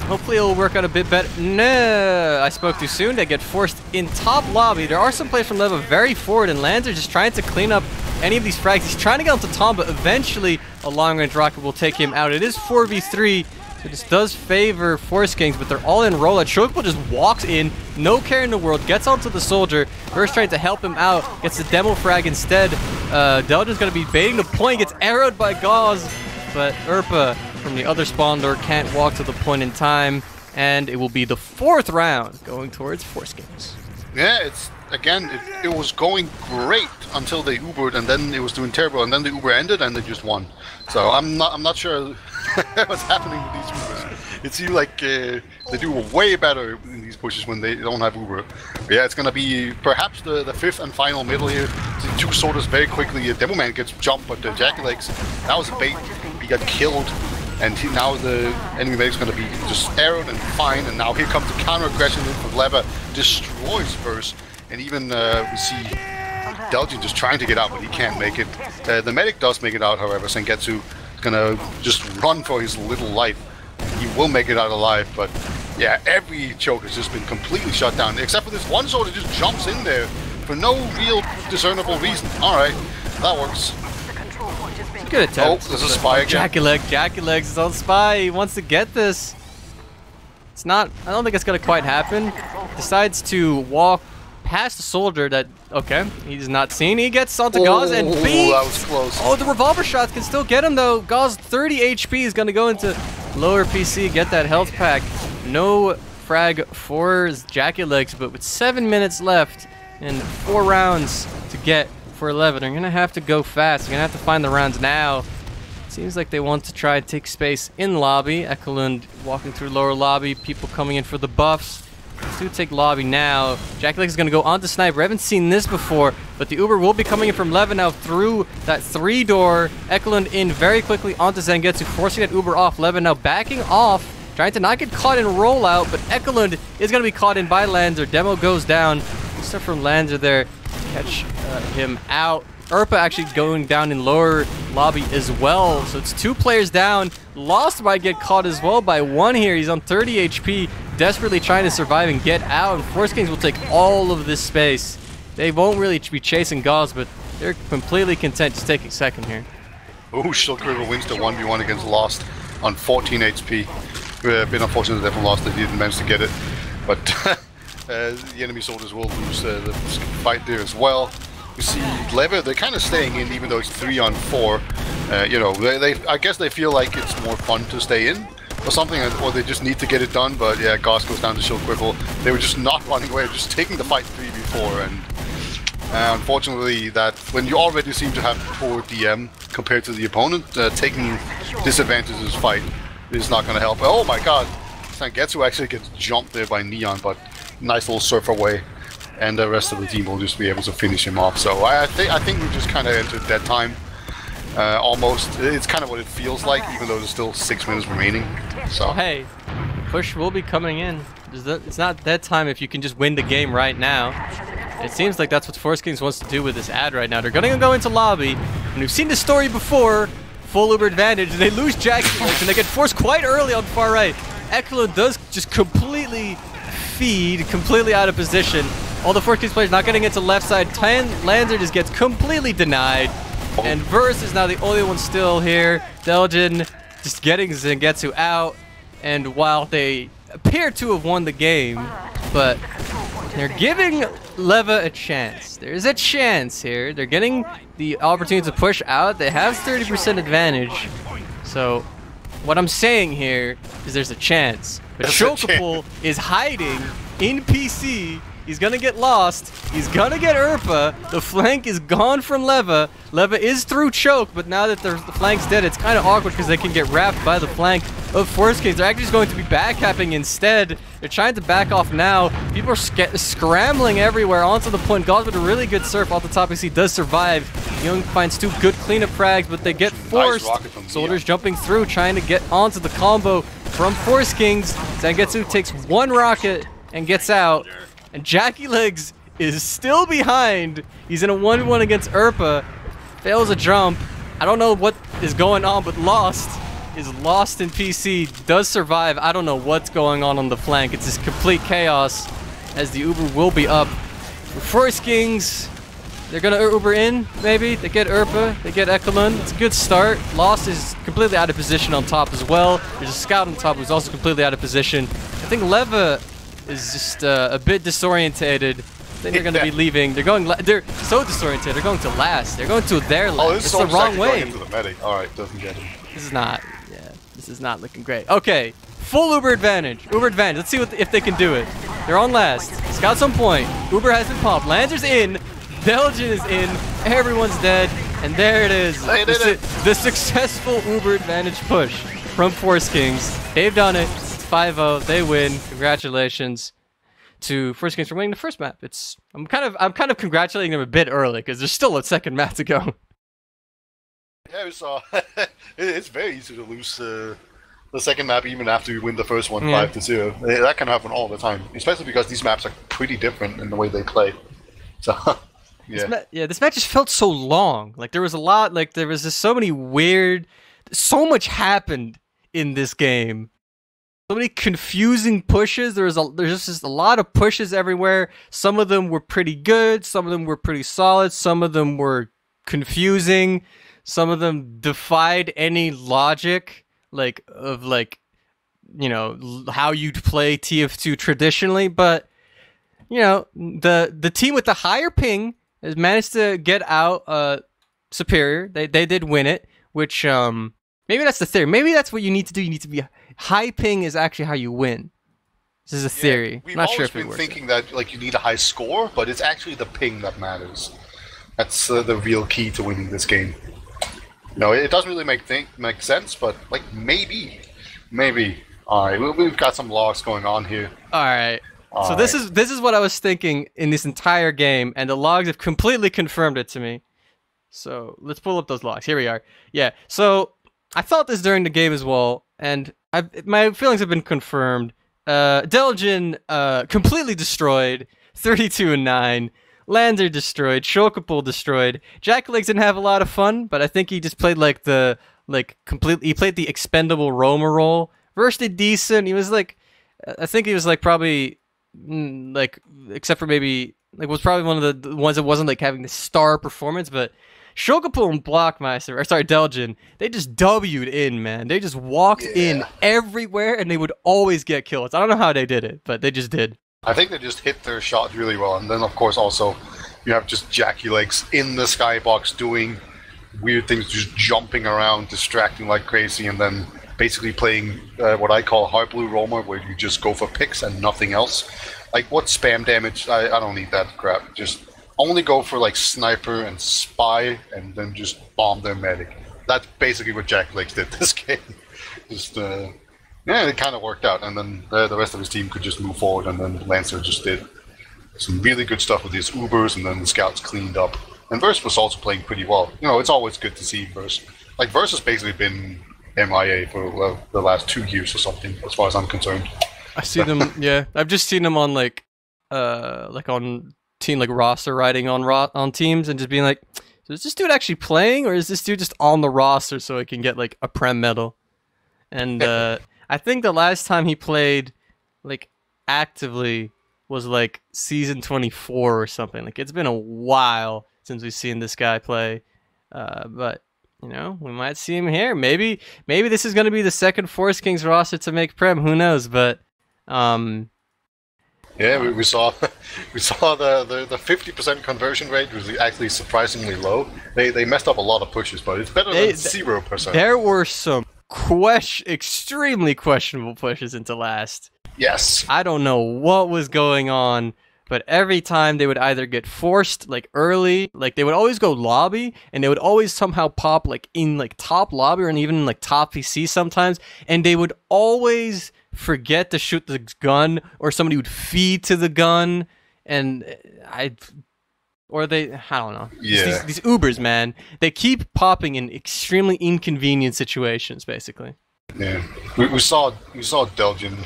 hopefully it'll work out a bit better. No, I spoke too soon. They get forced in top lobby. There are some players from LEVA very forward, and Lancer just trying to clean up any of these frags. He's trying to get onto Tom, but eventually a long-range rocket will take him out. It is 4v3. So this does favor Foreskings, but they're all in roll. Shokpo just walks in, no care in the world, gets onto the soldier. First trying to help him out, gets the demo frag instead. Delgin's going to be baiting the point, gets arrowed by Gauze, but Urpa from the other spawn door can't walk to the point in time, and it will be the 4th round going towards Foreskings. Yeah, it was going great until they Ubered, and then it was doing terrible, and then the Uber ended, and they just won. So I'm not sure what's happening with these Ubers. It seems like they do way better in these pushes when they don't have Uber. But yeah, it's gonna be perhaps the 5th and final middle here. The 2 sorters very quickly. Demo Man gets jumped, but Jackie Legs, that was a bait. He got killed. And now the enemy medic's going to be just arrowed and fine, and now here comes the counter-aggression from LEVA, destroys Verse, and even we see Delgin just trying to get out, but he can't make it. The medic does make it out, however. Sengetsu is going to just run for his little life. He will make it out alive, but yeah, every choke has just been completely shut down, except for this one soldier just jumps in there for no real discernible reason. Alright, that works. Good attempt. Oh, there's a spy again. Jackie Legs is on spy. He wants to get this. It's not. I don't think it's gonna quite happen. Decides to walk past the soldier that Okay, he's not seen. He gets onto Gauze and beats. That was close. Oh, the revolver shots can still get him though. Gauze 30 HP is gonna go into lower PC, get that health pack. No frag for Jacky Legs, but with 7 minutes left and 4 rounds to get for 11, they're gonna have to go fast. They're gonna have to find the rounds now. Seems like they want to try and take space in lobby. Ekelund walking through lower lobby, people coming in for the buffs. To take lobby now. Jacky Legs is going to go onto Sniper. I haven't seen this before, but the Uber will be coming in from LEVA now through that 3-door. Ekelund in very quickly onto Zangetsu, forcing that Uber off. LEVA now backing off, trying to not get caught in rollout, but Ekelund is going to be caught in by Lanzer. Demo goes down. Stuff from Lanzer there. Catch him out. Urpa actually going down in lower lobby as well. So it's 2 players down. Lost might get caught as well by 1 here. He's on 30 HP. Desperately trying to survive and get out. And Foreskings will take all of this space. They won't really be chasing Gauze, but they're completely content just taking second here. Oh, Shulk River wins the 1v1 against Lost on 14 HP. A bit unfortunate that for Lost, they didn't manage to get it. But the enemy soldiers will lose the fight there as well. You see, LEVA, they're kind of staying in, even though it's 3-on-4. You know, I guess they feel like it's more fun to stay in or something, or they just need to get it done. But yeah, Gauze goes down to Shulk River. They were just not running away, just taking the fight 3v4. And unfortunately, that when you already seem to have poor DM compared to the opponent, taking disadvantages fight is not going to help. Oh my god, Zangetsu actually gets jumped there by Neon, but nice little surf away. And the rest of the team will just be able to finish him off. So I think we just kind of entered that time. Almost. It's kind of what it feels like, even though there's still 6 minutes remaining. So well, hey, push will be coming in. It's not that time if you can just win the game right now. It seems like that's what Foreskings wants to do with this ad right now. They're going to go into lobby, and we've seen this story before. Full Uber advantage, and they lose Jacky Legs, and they get forced quite early on the far right. Ekelund does just completely feed, completely out of position. All the Foreskings players not getting into left side. Lanzer just gets completely denied. And Verse is now the only one still here. Delgin just getting Zangetsu out. And while they appear to have won the game, but they're giving LEVA a chance. There's a chance here. They're getting the opportunity to push out. They have 30% advantage. So what I'm saying here is there's a chance. But Shulkapul is hiding in PC. He's gonna get lost. He's gonna get Urpa. The flank is gone from LEVA. LEVA is through choke, but now that the flank's dead, it's kind of awkward because they can get wrapped by the flank of Foreskings. They're actually just going to be backcapping instead. They're trying to back off now. People are scrambling everywhere onto the point. Gauze with a really good surf off the top. You see, does survive. Young finds 2 good cleanup frags, but they get forced. Nice Soldiers jumping through, trying to get onto the combo from Foreskings. Zangetsu takes 1 rocket and gets out. And Jacky Legs is still behind. He's in a 1v1 against Urpa. Fails a jump. I don't know what is going on, but Lost is lost in PC. Does survive. I don't know what's going on the flank. It's just complete chaos as the Uber will be up. Foreskings, they're going to Uber in, maybe. They get Urpa. They get Ekelund. It's a good start. Lost is completely out of position on top as well. There's a scout on top who's also completely out of position. I think LEVA is just a bit disorientated. Then they're going to be leaving. They're so disorientated. They're going to last. They're going to their last. It's the wrong way. Into the medic. All right, doesn't get him. This is not looking great. Okay, full Uber advantage. Uber advantage. Let's see if they can do it. They're on last. Scouts on point. Uber has been popped. Lanzer's in. Belgian is in. Everyone's dead. And there it is. They did it. The successful Uber advantage push from Foreskings. They've done it. 5-0, they win. Congratulations to Foreskings for winning the first map. I'm kind of congratulating them a bit early because there's still a second map to go. Yeah, it's very easy to lose the second map even after you win the first one 5-0. That can happen all the time, especially because these maps are pretty different in the way they play. So yeah, this match just felt so long. Like there was a lot. Like there was just so many weird. So much happened in this game. So many confusing pushes. There's just a lot of pushes everywhere. Some of them were pretty good. Some of them were pretty solid. Some of them were confusing. Some of them defied any logic, how you'd play TF2 traditionally. But the team with the higher ping has managed to get out superior. They did win it, which maybe that's the theory. Maybe that's what you need to do. You need to be high ping is actually how you win. This is a theory. We've not always sure if been it works. thinking that like you need a high score, but it's actually the ping that matters. That's the real key to winning this game. No, it doesn't really make sense, but like maybe. All right, we've got some logs going on here. All right. So this is what I was thinking in this entire game, and the logs have completely confirmed it to me. So let's pull up those logs. Here we are. Yeah. So I thought this during the game as well, and my feelings have been confirmed. Delgin completely destroyed, 32-9. Lander destroyed, Shokapul destroyed. Jack Legs didn't have a lot of fun, but I think he just played he played the expendable roamer role. Verse did decent. He was I think he was probably except for maybe was probably one of the ones that wasn't having the star performance, but Shokapul and Delgin, they just W'd in, man. They just walked in everywhere, and they would always get kills. I don't know how they did it, but they just did. I think they just hit their shot really well, and then of course also you have just Jackie Legs in the skybox doing weird things, just jumping around, distracting like crazy, and then basically playing what I call hard blue roamer, where you just go for picks and nothing else. Like, what spam damage? I don't need that crap. Just only go for sniper and spy, and then just bomb their medic. That's basically what Jack Legs did this game. Just it kind of worked out, and then the rest of his team could just move forward, and then Lancer just did some really good stuff with his Ubers, and then the scouts cleaned up. And Verse was also playing pretty well. It's always good to see Verse. Verse has basically been MIA for the last 2 years or something, as far as I'm concerned. I see them. Yeah, I've just seen them on on team roster writing on teams, and just being so is this dude actually playing, or is this dude just on the roster so he can get a Prem medal? And I think the last time he played actively was season 24 or something. It's been a while since we've seen this guy play, but. We might see him here. Maybe this is going to be the second Foreskings roster to make Prem. Who knows? But we saw the 50% conversion rate was actually surprisingly low. They messed up a lot of pushes, but it's better than 0%. There were some extremely questionable pushes into last. Yes. I don't know what was going on. But every time they would either get forced early, they would always go lobby, and they would always somehow pop in top lobby, or even in top PC sometimes, and they would always forget to shoot the gun, or somebody would feed to the gun, and I don't know. Yeah. These Ubers, man, they keep popping in extremely inconvenient situations, basically. Yeah, we saw Delgin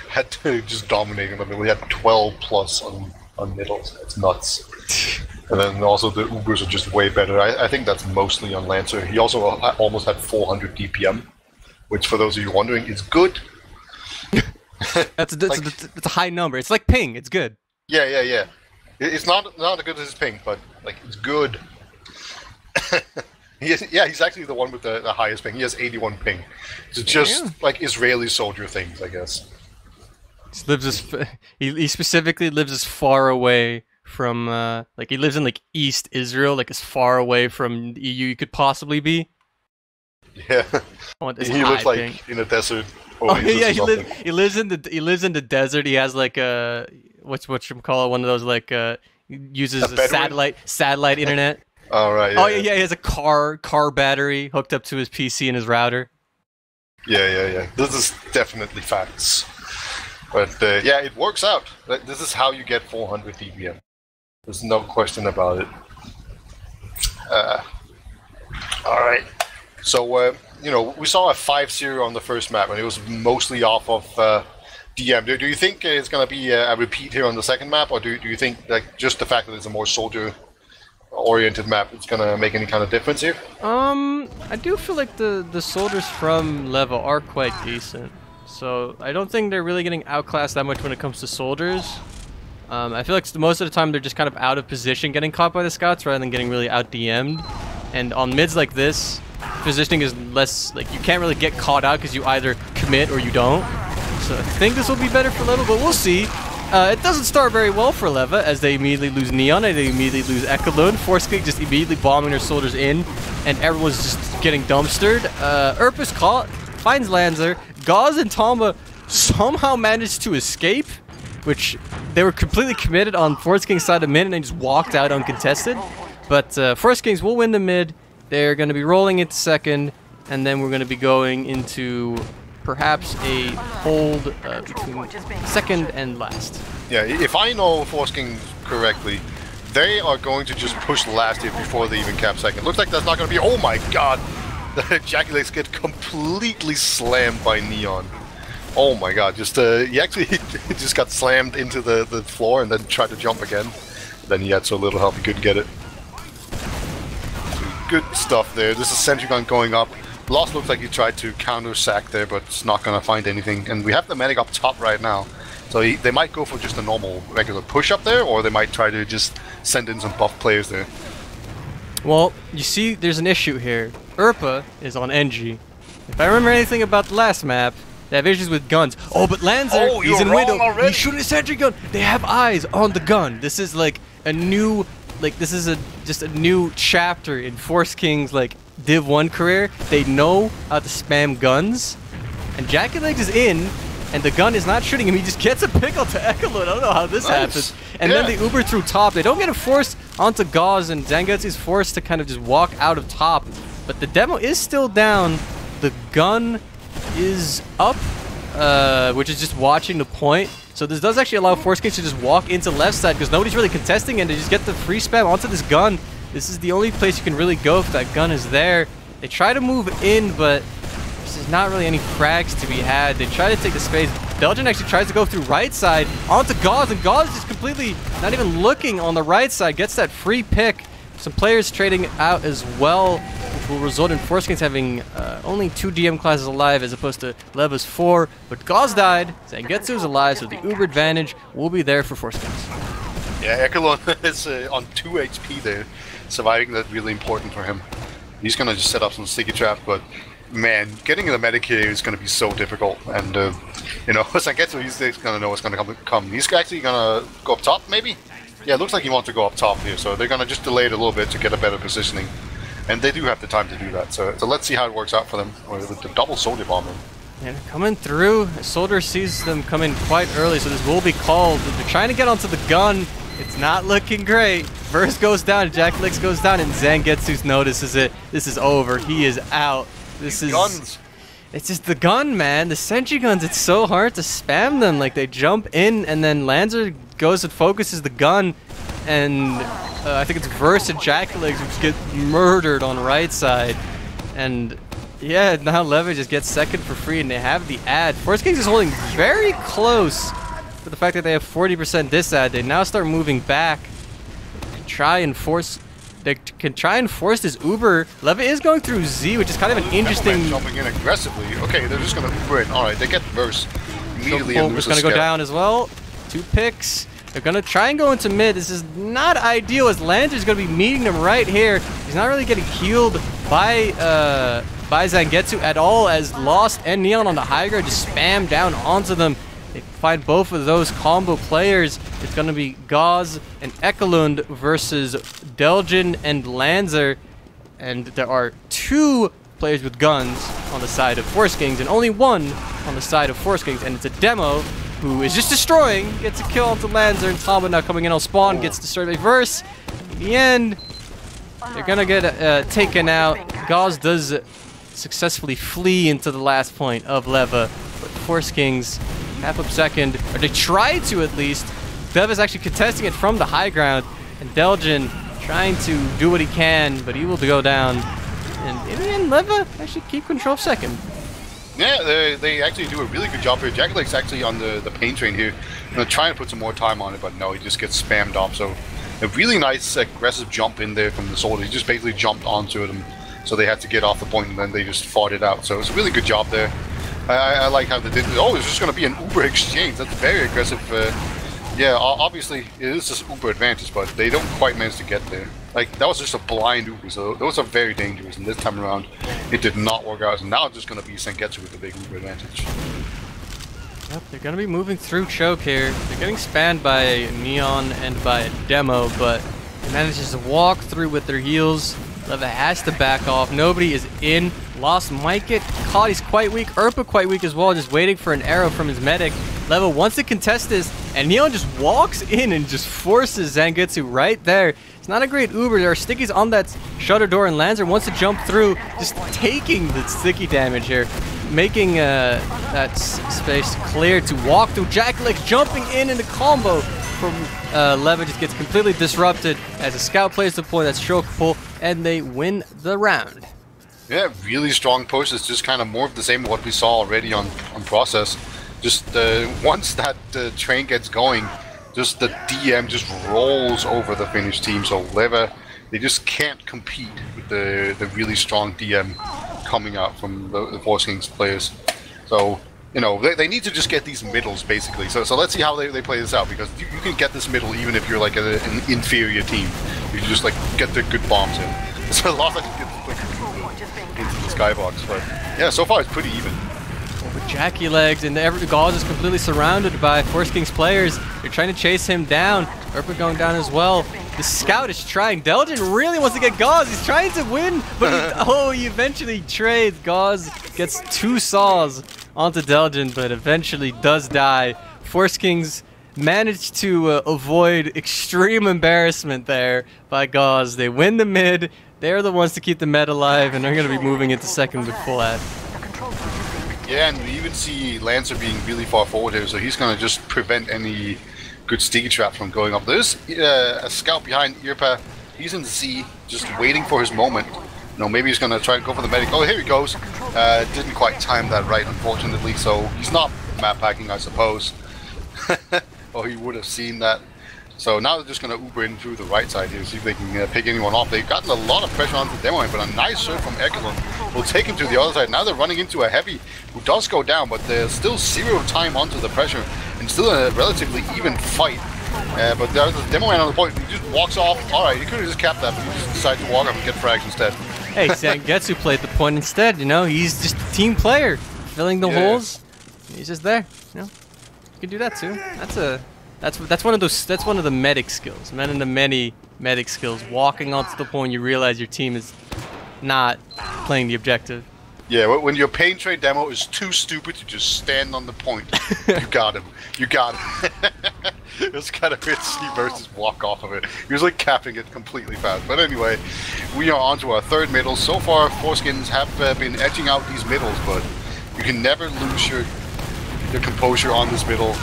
had to just dominate him. I mean, we had 12 plus on middles. It's nuts. And then also the Ubers are just way better. I think that's mostly on Lancer. He also almost had 400 DPM, which for those of you wondering is good. That's a high number. It's like ping. It's good. Yeah. It's not as good as his ping, but it's good. He's actually the one with the highest ping. He has 81 ping. It's just Israeli soldier things, I guess. He specifically lives as far away from he lives in East Israel, as far away from the EU you could possibly be. Yeah. He lives in a desert. He lives in the desert. He has a whatchamacallit, one of those uses a satellite internet. Oh, right. Yeah, he has a car battery hooked up to his PC and his router. Yeah. This is definitely facts. But it works out. This is how you get 400 DPM. There's no question about it. Alright. So, we saw a 5-0 on the first map, and it was mostly off of DM. Do you think it's going to be a repeat here on the second map, or do you think just the fact that it's a more soldier-oriented map is going to make any kind of difference here? I do feel the soldiers from LEVA are quite decent. So I don't think they're really getting outclassed that much when it comes to soldiers. I feel most of the time they're just kind of out of position getting caught by the scouts rather than getting really out-DM'd. And on mids like this, positioning is less, you can't really get caught out because you either commit or you don't. So I think this will be better for LEVA, but we'll see. It doesn't start very well for LEVA as they immediately lose Neon and they immediately lose Ekalund. Foreskings just immediately bombing their soldiers in, and everyone's just getting dumpstered. Erpa's caught, finds Lanzer. Gauze and Tamba somehow managed to escape, which they were completely committed on Foreskings' side of mid and they just walked out uncontested. But Foreskings will win the mid. They're going to be rolling into second, and then we're going to be going into perhaps a hold between second and last. Yeah, if I know Foreskings correctly, they are going to just push last here before they even cap second. Looks like that's not going to be... Oh my god! The Jackie Legs get completely slammed by Neon. Oh my god, just he actually just got slammed into the floor and then tried to jump again. Then he had so little help he couldn't get it. Good stuff there. This is Sentry Gun going up. Lost looks like he tried to counter sack there, but it's not going to find anything. And we have the medic up top right now. So they might go for just a normal, regular push up there, or they might try to just send in some buff players there. Well, you see, there's an issue here. Erpa is on NG. If I remember anything about the last map, they have issues with guns. Oh, but Lanzer, he's in window. He's shooting a sentry gun. They have eyes on the gun. This is like a new, this is just a new chapter in Foreskings' Div1 career. They know how to spam guns, and Jackie Legs is in, and the gun is not shooting him. He just gets a pickle to Ekalund. I don't know how this happens. And then they Uber through top. They don't get it forced onto Gauze, and Zangetsu is forced to kind of just walk out of top. But the demo is still down. The gun is up, which is just watching the point. So this does actually allow Foreskings to just walk into left side because nobody's really contesting, and to just get the free spam onto this gun. This is the only place you can really go if that gun is there. They try to move in, but there's not really any frags to be had. They try to take the space. Belgian actually tries to go through right side onto Gauze, and Gauze is just completely not even looking on the right side. Gets that free pick. Some players trading out as well, which will result in Foreskings having only 2 DM classes alive as opposed to LEVA's 4. But Gauze died, Zangetsu is alive, so the Uber advantage will be there for Foreskings. Yeah, Ekalund is on 2 HP there. Surviving that really important for him. He's going to just set up some sticky trap, but man, getting the medic here is going to be so difficult. And, you know, Zangetsu, he's going to know what's going to come. He's actually going to go up top, maybe? Yeah, it looks like he wants to go up top here, so they're going to just delay it a little bit to get a better positioning. And they do have the time to do that, so let's see how it works out for them with the double soldier bomber. Yeah, they're coming through. Soldier sees them come in quite early, so this will be called. They're trying to get onto the gun. It's not looking great. Verse goes down, Jack Licks goes down, and Zangetsu notices it. This is over. He is out. This is... Guns. It's just the gun, man. The sentry guns, it's so hard to spam them. Like, they jump in, and then Lanzer goes and focuses the gun, and I think it's Verse and Jack Legs which get murdered on right side. And yeah, now LEVA just gets second for free, and they have the ad. Foreskings is holding very close for the fact that they have 40% disad. They now start moving back. They can try and force this Uber. LEVA is going through Z, which is kind of an interesting... Jumping in aggressively. Okay, they're just going to Uber it. Alright, they get Verse immediately. So is going to go down as well. 2 picks. They're going to try and go into mid. This is not ideal as Lanzer's going to be meeting them right here. He's not really getting healed by Zangetsu at all, as Lost and Neon on the high ground just spam down onto them. They find both of those combo players. It's going to be Gauze and Ekalund versus Delgin and Lanzer. And there are 2 players with guns on the side of Foreskings and only 1 on the side of Foreskings. And it's a demo who is just destroying, gets a kill onto Lanzer, and Tamba now coming in on spawn, gets destroyed by Verse. In the end, they're going to get taken out. Gauze does successfully flee into the last point of LEVA, but Foreskings half up second, or they try to at least. Dev is actually contesting it from the high ground, and Delgin trying to do what he can, but he will go down. And in the end, LEVA actually keep control of second. Yeah, they actually do a really good job here. Jack Lake's actually on the pain train here. Trying to put some more time on it, but no, he just gets spammed off. So a really nice aggressive jump in there from the soldier. He just basically jumped onto them, so they had to get off the point, and then they just fought it out. So it's a really good job there. I like how they did it. Oh, it's just going to be an Uber exchange. That's very aggressive. Yeah, obviously it is just Uber advantage, but they don't quite manage to get there. Like, that was just a blind Uber, so those are very dangerous. And this time around, it did not work out. And now it's just going to be Zangetsu with the big Uber advantage. Yep, they're gonna be moving through choke here. They're getting spanned by Neon and by Demo, but he manages to walk through with their heals. LEVA has to back off. Nobody is in. Lost might get caught. He's quite weak. Urpa quite weak as well, just waiting for an arrow from his medic. LEVA wants to contest this, and Neon just walks in and just forces Zangetsu right there. It's not a great Uber. There are stickies on that shutter door, and Lancer wants to jump through, just taking the sticky damage here, making that space clear to walk through. Jacklex jumping in the combo from LEVA just gets completely disrupted as a scout plays the point. That's choke pull, and they win the round. Yeah, really strong push. It's just kind of more of the same of what we saw already on Process. Just once that train gets going, just the DM just rolls over the Finnish team. So LEVA, they just can't compete with the really strong DM coming out from the Foreskings players. So, you know, they need to just get these middles, basically. So let's see how they play this out, because you can get this middle even if you're like an inferior team. You can just like get the good bombs in. There's a lot that you get into the skybox, but yeah, so far it's pretty even. With Jackie Legs, and Gauze is completely surrounded by Foreskings players. They're trying to chase him down. Urpa going down as well. The scout is trying. Delgin really wants to get Gauze. He's trying to win, but he eventually trades. Gauze gets 2 saws onto Delgin, but eventually does die. Foreskings managed to avoid extreme embarrassment there by Gauze. They win the mid. They're the ones to keep the med alive, and they're going to be moving into second with full ad. Yeah, and we even see Lancer being really far forward here, so he's going to just prevent any good sticky trap from going up. There's a scout behind Irpa. He's in Z, just waiting for his moment. You know, maybe he's going to try and go for the medic. Oh, here he goes. Didn't quite time that right, unfortunately, so he's not map packing, I suppose. Or he would have seen that. So now they're just going to Uber in through the right side here, see if they can pick anyone off. They've gotten a lot of pressure onto Demo, but a nice serve from Echelon will take him to the other side. Now they're running into a heavy who does go down, but there's still 0 time onto the pressure and still a relatively even fight. But there's a Demo man on the point. He just walks off. Alright, he could have just capped that, but he just decided to walk up and get frags instead. Hey, Zangetsu played the point instead, you know? He's just a team player, filling the holes. He's just there, you know? You can do that too. That's one of those. That's one of the medic skills. Men in the many medic skills. Walking onto the point, you realize your team is not playing the objective. Yeah, when your pain trade Demo is too stupid to just stand on the point, you got him. You got him. It was kind of risky versus walk off of it. He was like capping it completely fast. But anyway, we are on to our third middle. So far, Foreskins have been edging out these middles, but you can never lose your composure on this middle.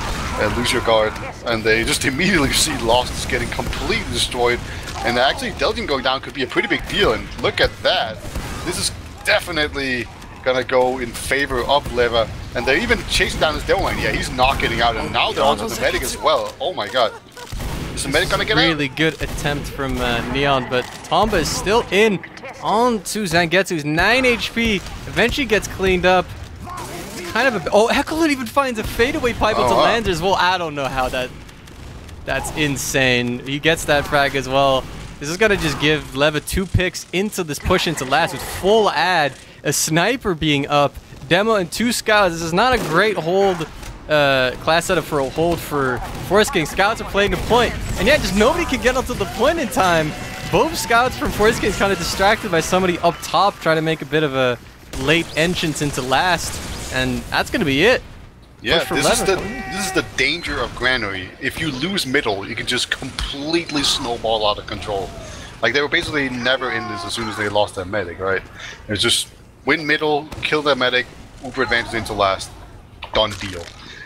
Lose your guard, and they just immediately see Lost getting completely destroyed. And actually, Delgin going down could be a pretty big deal. And look at that. This is definitely gonna go in favor of LEVA. And they're even chasing down his demo line. Yeah, he's not getting out, and now they're onto the medic as well. Oh my god. Is the medic gonna get out? Really good attempt from Neon, but Tomba is still in onto Zangetsu's 9 HP. Eventually gets cleaned up. Kind of Echelon even finds a fadeaway pipe into Landers. Well, I don't know how that's insane. He gets that frag as well. This is gonna just give LEVA 2 picks into this push into last with full ad, a sniper being up, Demo and 2 scouts. This is not a great hold class setup for a hold for Foreskings. Scouts are playing the point, and yet just nobody can get onto the point in time. Both scouts from Foreskings kind of distracted by somebody up top trying to make a bit of a late entrance into last. And that's going to be it. Yeah, this is the danger of Granary. If you lose middle, you can just completely snowball out of control. Like, they were basically never in this as soon as they lost their medic, right? It's just win middle, kill their medic, Uber advantage into last. Done deal.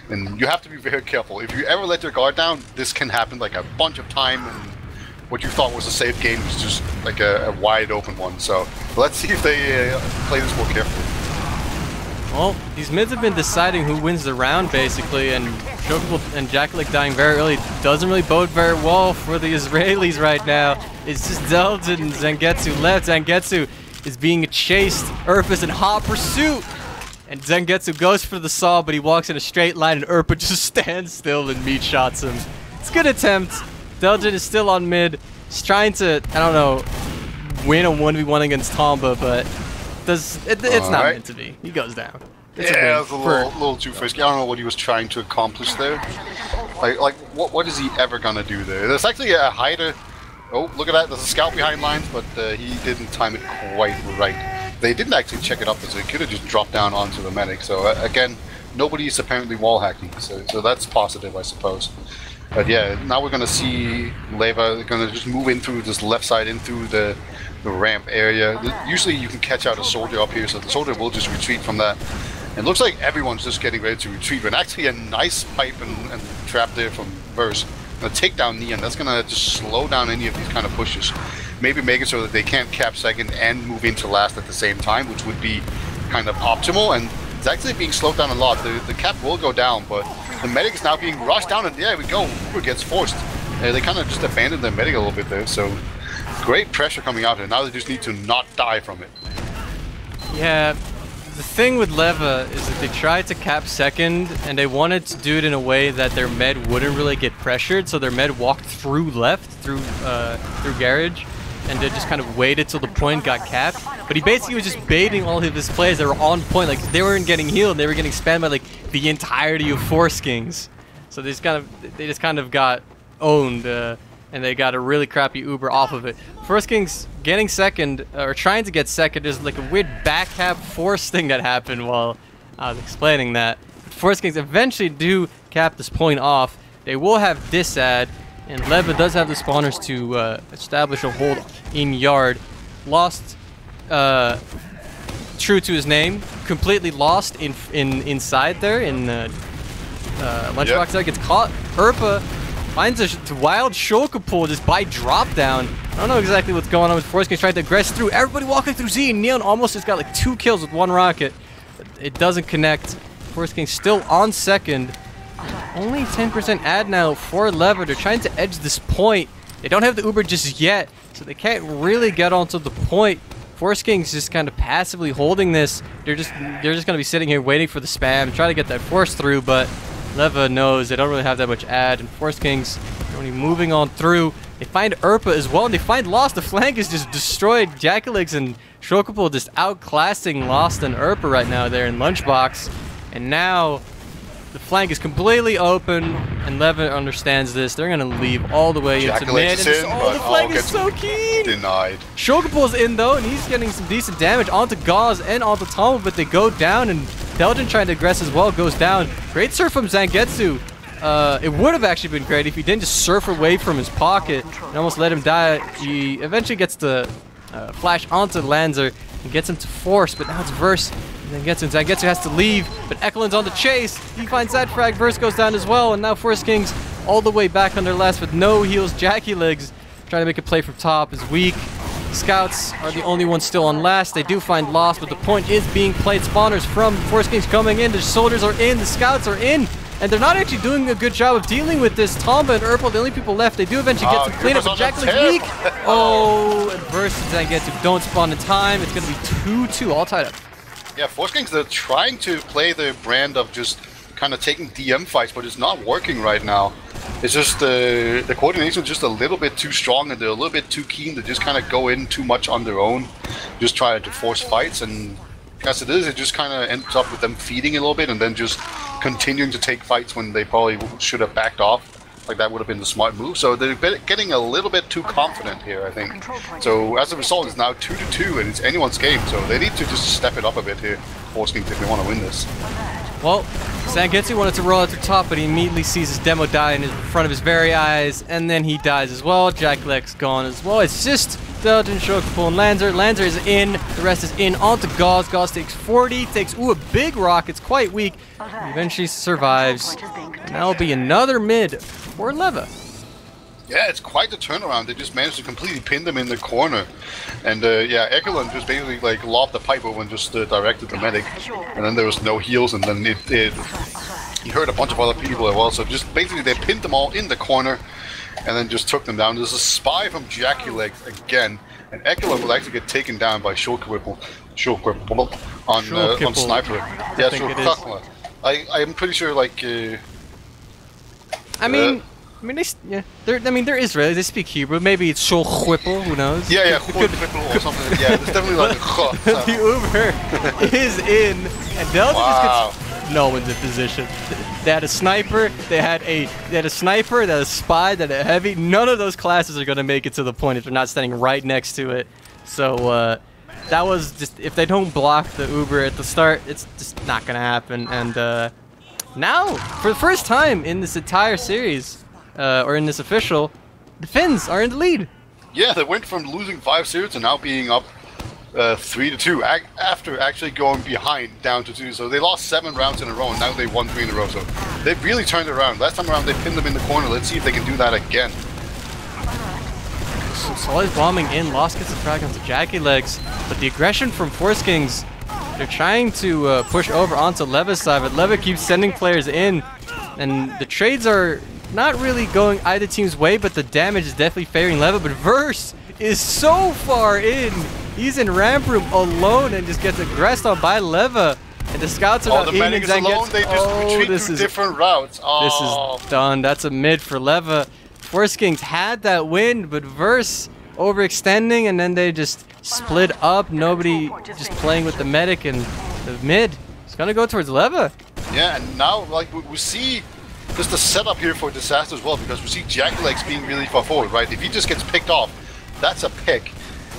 And you have to be very careful. If you ever let your guard down, this can happen like a bunch of time, and what you thought was a safe game is just like a wide open one. So let's see if they play this more carefully. Well, these mids have been deciding who wins the round, basically, and Shokuble and Jackalik dying very early doesn't really bode very well for the Israelis right now. It's just Delgin and Zangetsu left. Zangetsu is being chased. Urpa is in hot pursuit. And Zangetsu goes for the saw, but he walks in a straight line, and Urpa just stands still and meat shots him. It's a good attempt. Delgin is still on mid. He's trying to, I don't know, win a 1v1 against Tomba, but it's not meant to be. He goes down. It's yeah, a it's a win. little too frisky. I don't know what he was trying to accomplish there. Like what is he ever gonna do there? There's actually a hider. Oh, look at that. There's a scout behind lines, but he didn't time it quite right. They didn't actually check it up, so he could have just dropped down onto the medic. So again, nobody's apparently wall hacking. So that's positive, I suppose. But yeah, now we're gonna see LEVA gonna just move in through this left side, in through the ramp area. Usually you can catch out a soldier up here, so the soldier will just retreat from that. It looks like everyone's just getting ready to retreat, but actually a nice pipe and trap there from Verse. Gonna take down Neon. That's gonna just slow down any of these kind of pushes. Maybe make it so that they can't cap second and move into last at the same time, which would be kind of optimal. And it's actually being slowed down a lot. The cap will go down, but the medic is now being rushed down, and there we go. Uber gets forced. They kind of just abandoned the medic a little bit there, so great pressure coming out here. Now they just need to not die from it. Yeah, the thing with LEVA is that they tried to cap second, and they wanted to do it in a way that their med wouldn't really get pressured, so their med walked through left, through garage, and they just kind of waited till the point got capped. But he basically was just baiting all of his players that were on point. Like, they weren't getting healed, they were getting spammed by like the entirety of Foreskings. So they just kind of got owned, and they got a really crappy Uber off of it. Foreskings getting second, or trying to get second, there's like a weird back cap force thing that happened while I was explaining that. Foreskings eventually do cap this point off. They will have disad, and LEVA does have the spawners to establish a hold in yard. Lost, true to his name, completely lost inside there in lunchbox. Yep. Gets caught. Urpa finds a wild shulker pull just by drop down. I don't know exactly what's going on with Foreskings trying to aggress through. Everybody walking through Z, and Neon almost just got like 2 kills with 1 rocket. It doesn't connect. Foreskings still on second. Only 10% ad now for LEVA. They're trying to edge this point. They don't have the Uber just yet, so they can't really get onto the point. Foreskings just kind of passively holding this. They're just gonna be sitting here waiting for the spam, trying to get that force through, but LEVA knows they don't really have that much ad, and Foreskings are only moving on through. They find Urpa as well, and they find Lost. The flank is just destroyed. Jackalix and Shokapul just outclassing Lost and Urpa right now there in Lunchbox. And now the flank is completely open, and LEVA understands this. They're going to leave all the way into mid. And the flank is so keen! Denied. Shokapul's in though, and he's getting some decent damage onto Gauze and onto Tomo, but they go down, and Belgian trying to aggress as well goes down. Great surf from Zangetsu. It would have actually been great if he didn't just surf away from his pocket and almost let him die. He eventually gets the flash onto Lanzer and gets him to force, but now it's Verse. And then Zangetsu has to leave, but Ekelin's on the chase. He finds that frag. Verse goes down as well, and now Foreskings all the way back under last with no heals. Jackie Legs trying to make a play from top is weak. Scouts are the only ones still on last. They do find Lost, but the point is being played. Spawners from Foreskings coming in. The soldiers are in. The scouts are in. And they're not actually doing a good job of dealing with this. Tomba and Urpal, the only people left. They do eventually get some cleanup, but Jacqueline's weak. Oh, and Versus Zangetsu don't spawn in time. It's going to be 2-2, all tied up. Yeah, Foreskings, they're trying to play their brand of just kind of taking DM fights, but it's not working right now. It's just the coordination is just a little bit too strong, and they're a little bit too keen to just kind of go in too much on their own, just try to force fights, and as it is, it just kind of ends up with them feeding a little bit and then just continuing to take fights when they probably should have backed off. Like, that would have been the smart move. So they're getting a little bit too confident here, I think. So as a result, it's now 2-2, and it's anyone's game. So they need to just step it up a bit here, Foreskings, if they want to win this. Well, Zangetsu wanted to roll out the top, but he immediately sees his demo die in front of his very eyes, and then he dies as well. Jack Lex gone as well. It's just Belgian, Shokapul, and Lanzer. Lanzer is in. The rest is in. On to Gauze. Gauze takes 40. Takes, a big rock. It's quite weak. He eventually survives. And that'll be another mid for LEVA. Yeah, it's quite the turnaround. They just managed to completely pin them in the corner. And yeah, Ekelund just basically like lobbed the pipe over and just directed the medic. And then there was no heals, and then he hurt a bunch of other people as well. So just basically they pinned them all in the corner and then just took them down. There's a spy from Jackie Legs again. And Ekelund will actually get taken down by Shulkwipple on Sniper. Yeah, Shulkwipple. I'm pretty sure, like... I mean, I mean, yeah, I mean, they're Israeli. They speak Hebrew. Maybe it's Shol Whipple. Who knows? Yeah, yeah, Whipple or something. Yeah, it's definitely like the Uber is in, and Delta wow. just gets no one's in position. They had a sniper. They had a sniper. They had a spy. They had a heavy. None of those classes are gonna make it to the point if they're not standing right next to it. So that was just, if they don't block the Uber at the start, it's just not gonna happen. And now, for the first time in this entire series, or in this official, the Finns are in the lead. Yeah, they went from losing 5-0 to now being up 3-2 after actually going behind down to 2. So they lost 7 rounds in a row, and now they won 3 in a row. So they've really turned it around. Last time around, they pinned them in the corner. Let's see if they can do that again. So Solly's bombing in. Lost gets the frag onto Jackie Legs, but the aggression from Foreskings, they're trying to push over onto LEVA's side, but LEVA keeps sending players in, and the trades are not really going either team's way, but the damage is definitely favoring LEVA. But Verse is so far in. He's in ramp room alone and just gets aggressed on by LEVA. And the scouts are the medic is alone. They just retreat through different routes. This is done. That's a mid for LEVA. Foreskings had that win, but Verse overextending, and then they just split up. Nobody just playing with the medic, and the mid is gonna go towards LEVA. Yeah, and now like we see just the setup here for disaster as well, because we see Jackie Legs being really far forward, right? If he just gets picked off, that's a pick,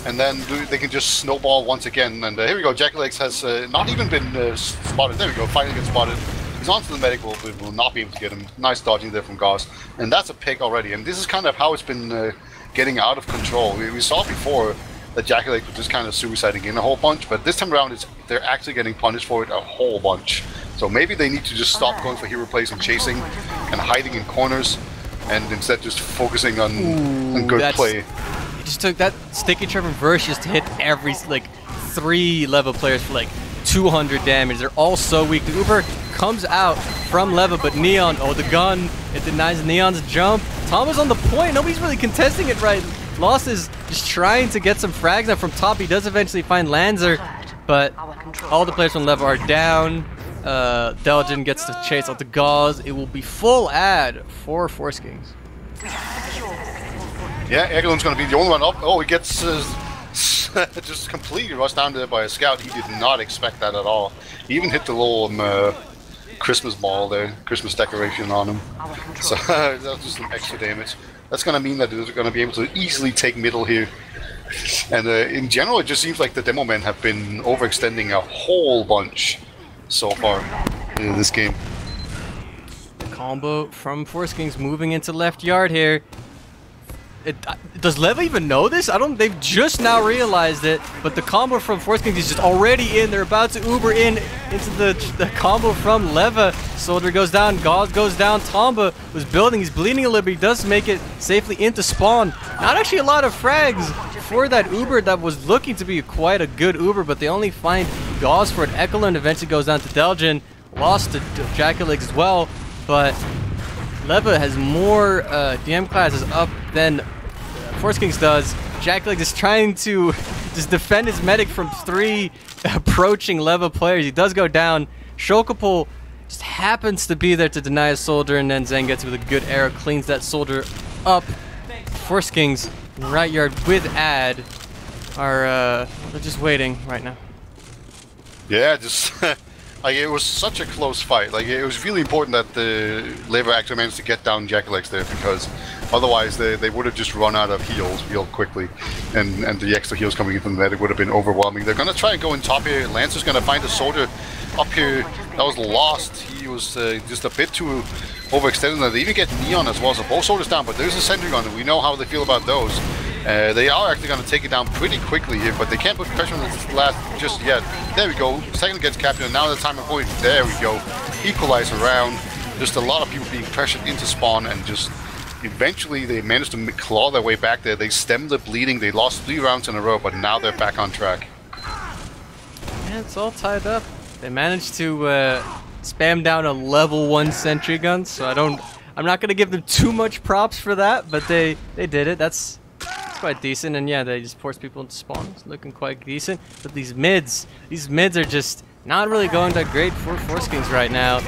and then they can just snowball once again. And here we go, Jackie Legs has not even been spotted. There we go, finally gets spotted. He's onto the medic, will not be able to get him. Nice dodging there from Gauss, and that's a pick already. And this is kind of how it's been getting out of control. We saw before that Jackie Legs was just kind of suiciding in a whole bunch, but this time around they're actually getting punished for it a whole bunch. So maybe they need to just stop going for hero plays and chasing and hiding in corners, and instead just focusing on good play. He just took that sticky trap from Verse just to hit every, like, 3 LEVA players for like 200 damage. They're all so weak. The Uber comes out from LEVA, but Neon, the gun, it denies Neon's jump. Tom is on the point. Nobody's really contesting it right. Lost is just trying to get some frags out from top. He does eventually find Lanzer, but all the players from LEVA are down. Div1 gets to chase out the Gauze. It will be full ad for Foreskings. Yeah, Egelund's going to be the only one up. Oh, he gets just completely rushed down there by a scout. He did not expect that at all. He even hit the little Christmas ball there, Christmas decoration on him. So that's just some extra damage. That's going to mean that they're going to be able to easily take middle here. And in general, it just seems like the demo men have been overextending a whole bunch so far in this game. Combo from Foreskings moving into left yard here. Does LEVA even know this? They've just now realized it, but the combo from Foreskings is just already in. They're about to Uber in into the combo from LEVA. Soldier goes down, Gauze goes down. Tomba was building, he's bleeding a little bit. He does make it safely into spawn. Not actually a lot of frags for that Uber that was looking to be quite a good Uber, but they only find Gauze for it. Ekelund eventually goes down to Div1. Lost to Jackie Legs as well, but LEVA has more DM classes up than Foreskings does. Jackie Legs is trying to just defend his medic from 3 approaching LEVA players. He does go down. Shokapol just happens to be there to deny a soldier, and then Zen gets with a good arrow, cleans that soldier up. Foreskings right yard with ad are they're just waiting right now. Yeah, just like it was such a close fight. Like it was really important that the LEVA actually managed to get down Jackie Legs there, because otherwise they would have just run out of heals real quickly, and the extra heals coming in from the medic would have been overwhelming. They're gonna try and go in top here. Lancer's gonna find a soldier up here that was lost. He was just a bit too overextended. They even get Neon as well, so both soldiers down, but there's a sentry gun, and we know how they feel about those. They are actually going to take it down pretty quickly here, but they can't put pressure on this last just yet. There we go. Second gets captured, and now the time of point. There we go. Equalize around. Just a lot of people being pressured into spawn, and just eventually they managed to claw their way back there. They stemmed the bleeding. They lost 3 rounds in a row, but now they're back on track. Yeah, it's all tied up. They managed to spam down a level 1 sentry gun, so I'm not going to give them too much props for that, but they did it. That's quite decent, and yeah, they just force people into spawn. It's looking quite decent, but these mids are just not really going that great for Foreskings right now.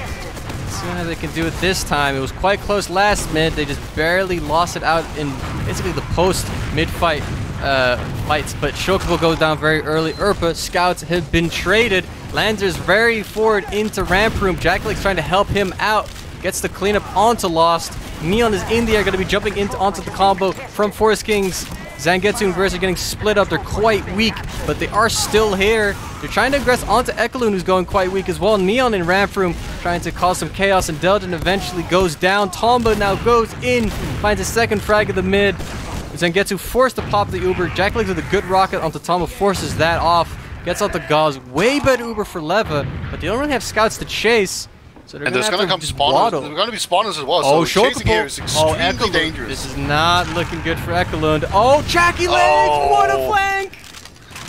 see how they can do it this time. It was quite close last mid. They just barely lost it out in basically the post mid-fight fights. But Shokubo goes down very early. Urpa scouts have been traded. Lanzer's very forward into ramp room. Jackaleg's trying to help him out. Gets the cleanup onto Lost. Neon is in the air, going to be jumping onto the combo from Foreskings. Zangetsu and Verse are getting split up. They're quite weak, but they are still here. They're trying to aggress onto Ekaloon, who's going quite weak as well. Neon in ramp room trying to cause some chaos, and Delton eventually goes down. Tomba now goes in, finds a second frag of the mid. Zangetsu forced to pop the Uber. Jackaleg with a good rocket onto Tomba, forces that off. Gets out the Gauze. Way better Uber for Leva, but they don't really have scouts to chase. So and there's going to come spawners. There's going to be spawners as well. Oh, so chasing here is extremely dangerous. This is not looking good for Ekelund. Oh, Jackie Legs! What a flank!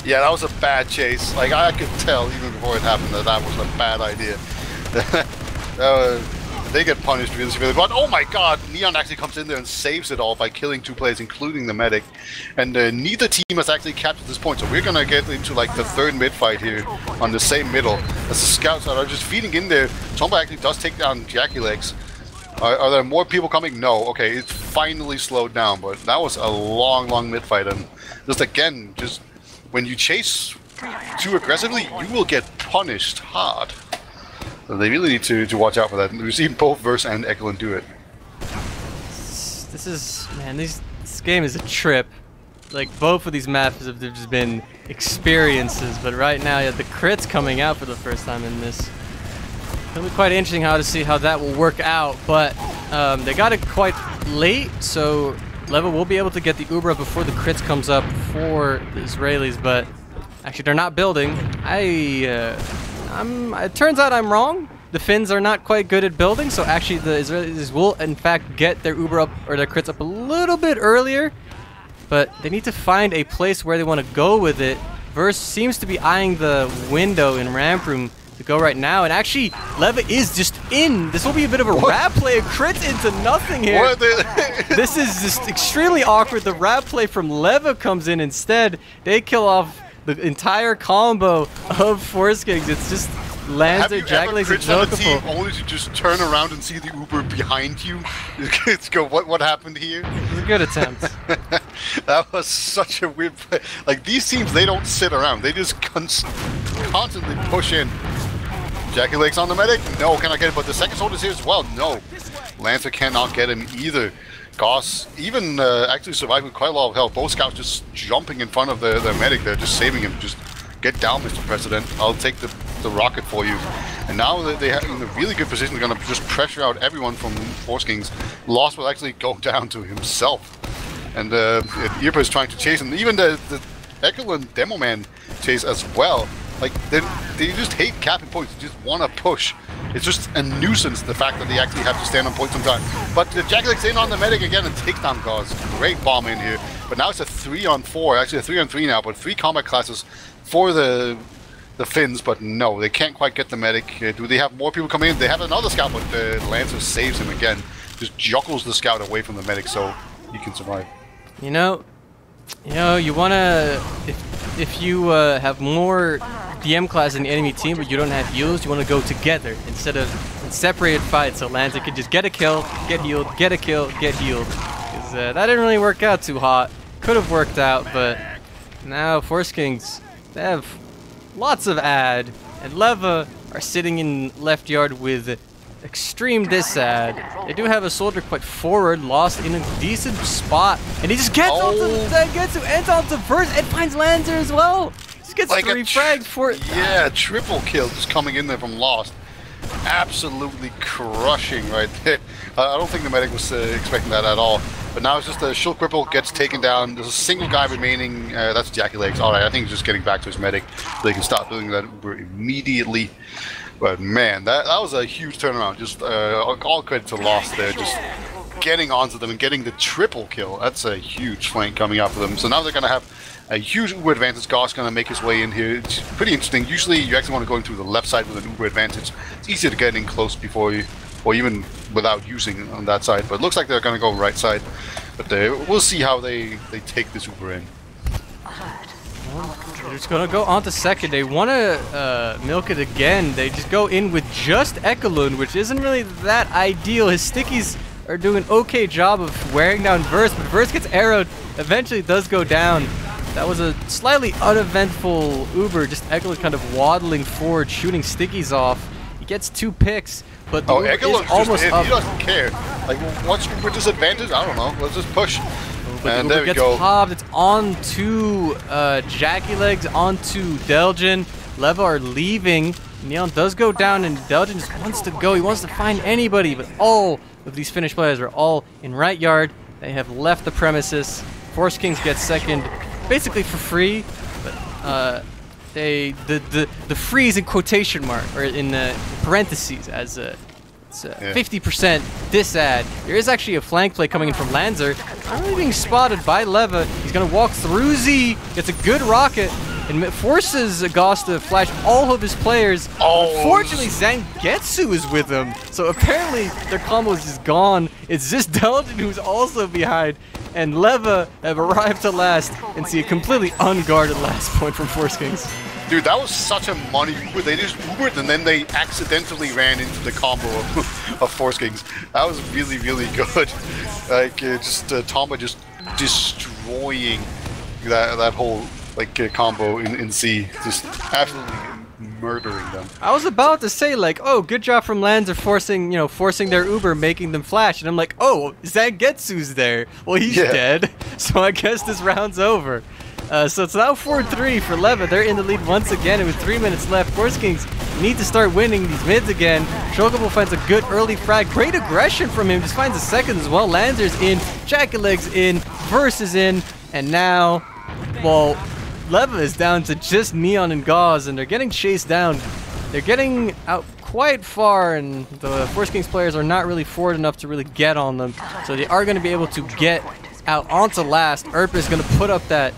Yeah, that was a bad chase. Like, I could tell even before it happened that was a bad idea. They get punished really severely. But oh my god, Neon actually comes in there and saves it all by killing 2 players, including the medic. And neither team has actually captured this point, so we're gonna get into like the third mid fight here on the same middle. As the scouts are just feeding in there. Tomba actually does take down Jackie Legs. Are there more people coming? No. Okay, it's finally slowed down, but that was a long mid fight. And just again, just when you chase too aggressively, you will get punished hard. So they really need to watch out for that. We've seen both Verse and Ekelund do it. This is, man, this game is a trip. Like, both of these maps have just been experiences, but right now, yeah, the crit's coming out for the first time in this. It'll be quite interesting to see how that will work out, but they got it quite late, so LEVA will be able to get the Uber up before the crits comes up for the Israelis, but actually they're not building. It turns out I'm wrong. The Finns are not quite good at building, so actually the Israelis will in fact get their Uber up or their crits up a little bit earlier, but they need to find a place where they want to go with it. Verse seems to be eyeing the window in ramp room to go right now, and actually LEVA is just in. This will be a bit of a rap play, a crit into nothing here. This is just extremely awkward. The rap play from LEVA comes in instead. They kill off the entire combo of Foreskings. It's just Lancer, Jackaleg's, and Zokopo. Only to just turn around and see the Uber behind you. Let's go. What happened here? It was a good attempt. That was such a weird play. Like, these teams, they don't sit around. They just constantly push in. Jackie Legs on the medic. No, can I get it? But the second sword is here as well. No, Lancer cannot get him either. Goss even actually survived with quite a lot of health. Both scouts just jumping in front of the medic there, just saving him. Just get down, Mr. President. I'll take the rocket for you. And now that they have in a really good position, they're going to just pressure out everyone from Foreskings. Lost will actually go down to himself. And Irpa is trying to chase him. Even the Ekelund Demo Man chase as well. Like, they just hate capping points. They just want to push. It's just a nuisance, the fact that they actually have to stand on point sometimes. But Jackaleg's in on the medic again and takes down Gauze. Great bomb in here. But now it's a 3-on-4, actually a 3-on-3 now, but 3 combat classes for the Finns, but no, they can't quite get the medic. Do they have more people coming in? They have another scout, but Lancer saves him again. Just juggles the scout away from the medic so he can survive. You know, you wanna, if you have more DM class in the enemy team, but you don't have heals, you want to go together instead of in separated fights. So Lancer could just get a kill, get healed, get a kill, get healed. Because that didn't really work out too hot. Could have worked out, but now Foreskings, they have lots of ad, and LEVA are sitting in left yard with extreme disad. They do have a soldier quite forward, Lost in a decent spot, and he just gets ends onto Verse and finds Lancer as well. Just gets like 3 frags for it. Yeah, triple kill just coming in there from Lost. Absolutely crushing right there. I don't think the medic was expecting that at all. But now it's just a Shulk Cripple gets taken down. There's a single guy remaining. That's Jackie Legs. Alright, I think he's just getting back to his medic. So they can start doing that Uber immediately. But man, that was a huge turnaround. Just all credit to Lost there. Just getting onto them and getting the triple kill. That's a huge flank coming up for them. So now they're going to have a huge Uber advantage. Goss going to make his way in here. It's pretty interesting. Usually you actually want to go into the left side with an Uber advantage. It's easier to get in close before you, or even without using on that side. But it looks like they're going to go right side. But we'll see how they take this Uber in. They're just gonna go on to second. They want to milk it again. They just go in with just Ekelund, which isn't really that ideal. His stickies are doing an okay job of wearing down Verse, but Verse gets arrowed. Eventually it does go down. That was a slightly uneventful Uber, just Ekelund kind of waddling forward, shooting stickies off. He gets 2 picks, but the Uber is almost up. He doesn't care. Like, what's Uber disadvantage? I don't know. Let's just push. But And the there Uber we gets go. popped. It's on to Jackie Legs, onto Delgin. LEVA are leaving. Neon does go down, and Delgin just wants to go. He wants to find anybody, but all of these Finnish players are all in right yard. They have left the premises. Foreskings gets second, basically for free, but the free is in quotation mark or in parentheses as it's 50% disad. There is actually a flank play coming in from Lanzer. Not really being spotted by LEVA. He's gonna walk through Z, gets a good rocket, and forces Gauss to flash all of his players. Unfortunately, Zangetsu is with him, so apparently their combo is just gone. It's just Delgin who's also behind, and LEVA have arrived to last and see a completely unguarded last point from Foreskings. Dude, that was such a money Uber. They just Ubered and then they accidentally ran into the combo of Foreskings. That was really, really good. Like, Tomba just destroying that whole combo in C, just absolutely murdering them. I was about to say, like, oh, good job from Lanzer forcing their Uber, making them flash, and I'm like, oh, Zangetsu's there. Well, he's dead, so I guess this round's over. So it's now 4-3 for LEVA. They're in the lead once again, and with 3 minutes left, Foreskings need to start winning these mids again. Shogobo finds a good early frag. Great aggression from him. Just finds a second as well. Lanzer's in. Jackie Legs in. Verse is in. And now, well, LEVA is down to just Neon and Gauze, and they're getting chased down. They're getting out quite far, and the Foreskings players are not really forward enough to really get on them. So they are going to be able to get out onto last. Erpa is going to put up that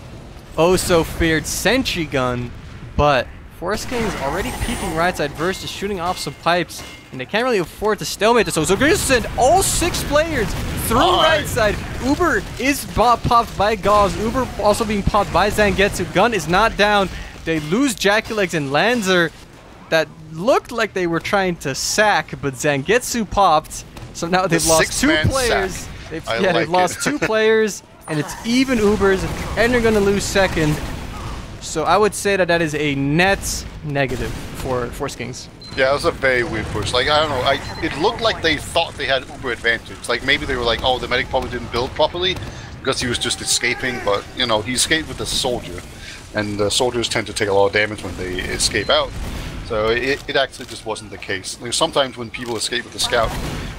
oh-so-feared sentry gun, but Foreskings already peeking right side. Verse is shooting off some pipes, and they can't really afford to stalemate this. So they're going to send all 6 players through right side. Uber is popped by Gauze. Uber also being popped by Zangetsu. Gun is not down. They lose Jackie Legs and Lanzer. That looked like they were trying to sack, but Zangetsu popped. So now they've lost 2 players. They've lost 2 players. And it's even Ubers, and they're going to lose second. So I would say that is a net negative for Foreskings. Yeah, it was a very weird push. Like, I don't know, it looked like they thought they had Uber advantage. Like, maybe they were like, oh, the medic probably didn't build properly because he was just escaping, but, you know, he escaped with the soldier. And soldiers tend to take a lot of damage when they escape out. So it actually just wasn't the case. Like, sometimes when people escape with the scout,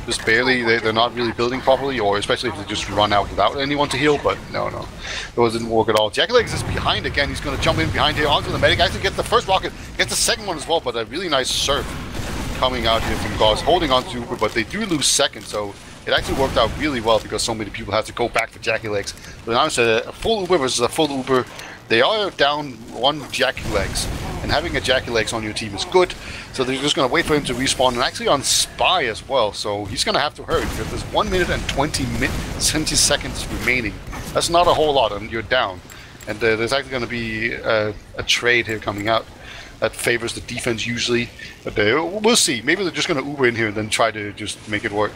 just barely, they're not really building properly, or especially if they just run out without anyone to heal, but no, it didn't work at all. Jackie Legs is behind again. He's going to jump in behind here onto the medic, actually gets the first rocket, gets the second one as well, but a really nice surf coming out here from Gauze, holding on to Uber, but they do lose second, so it actually worked out really well because so many people had to go back for Jackie Legs. But now it's a full Uber versus a full Uber. They are down 1 Jackie Legs, and having a Jackie Legs on your team is good, so they're just going to wait for him to respawn, and actually on Spy as well, so he's going to have to hurry, because there's 1 minute and 20 seconds remaining. That's not a whole lot, and you're down. And there's actually going to be a trade here coming out that favors the defense usually, but we'll see. Maybe they're just going to Uber in here and then try to just make it work.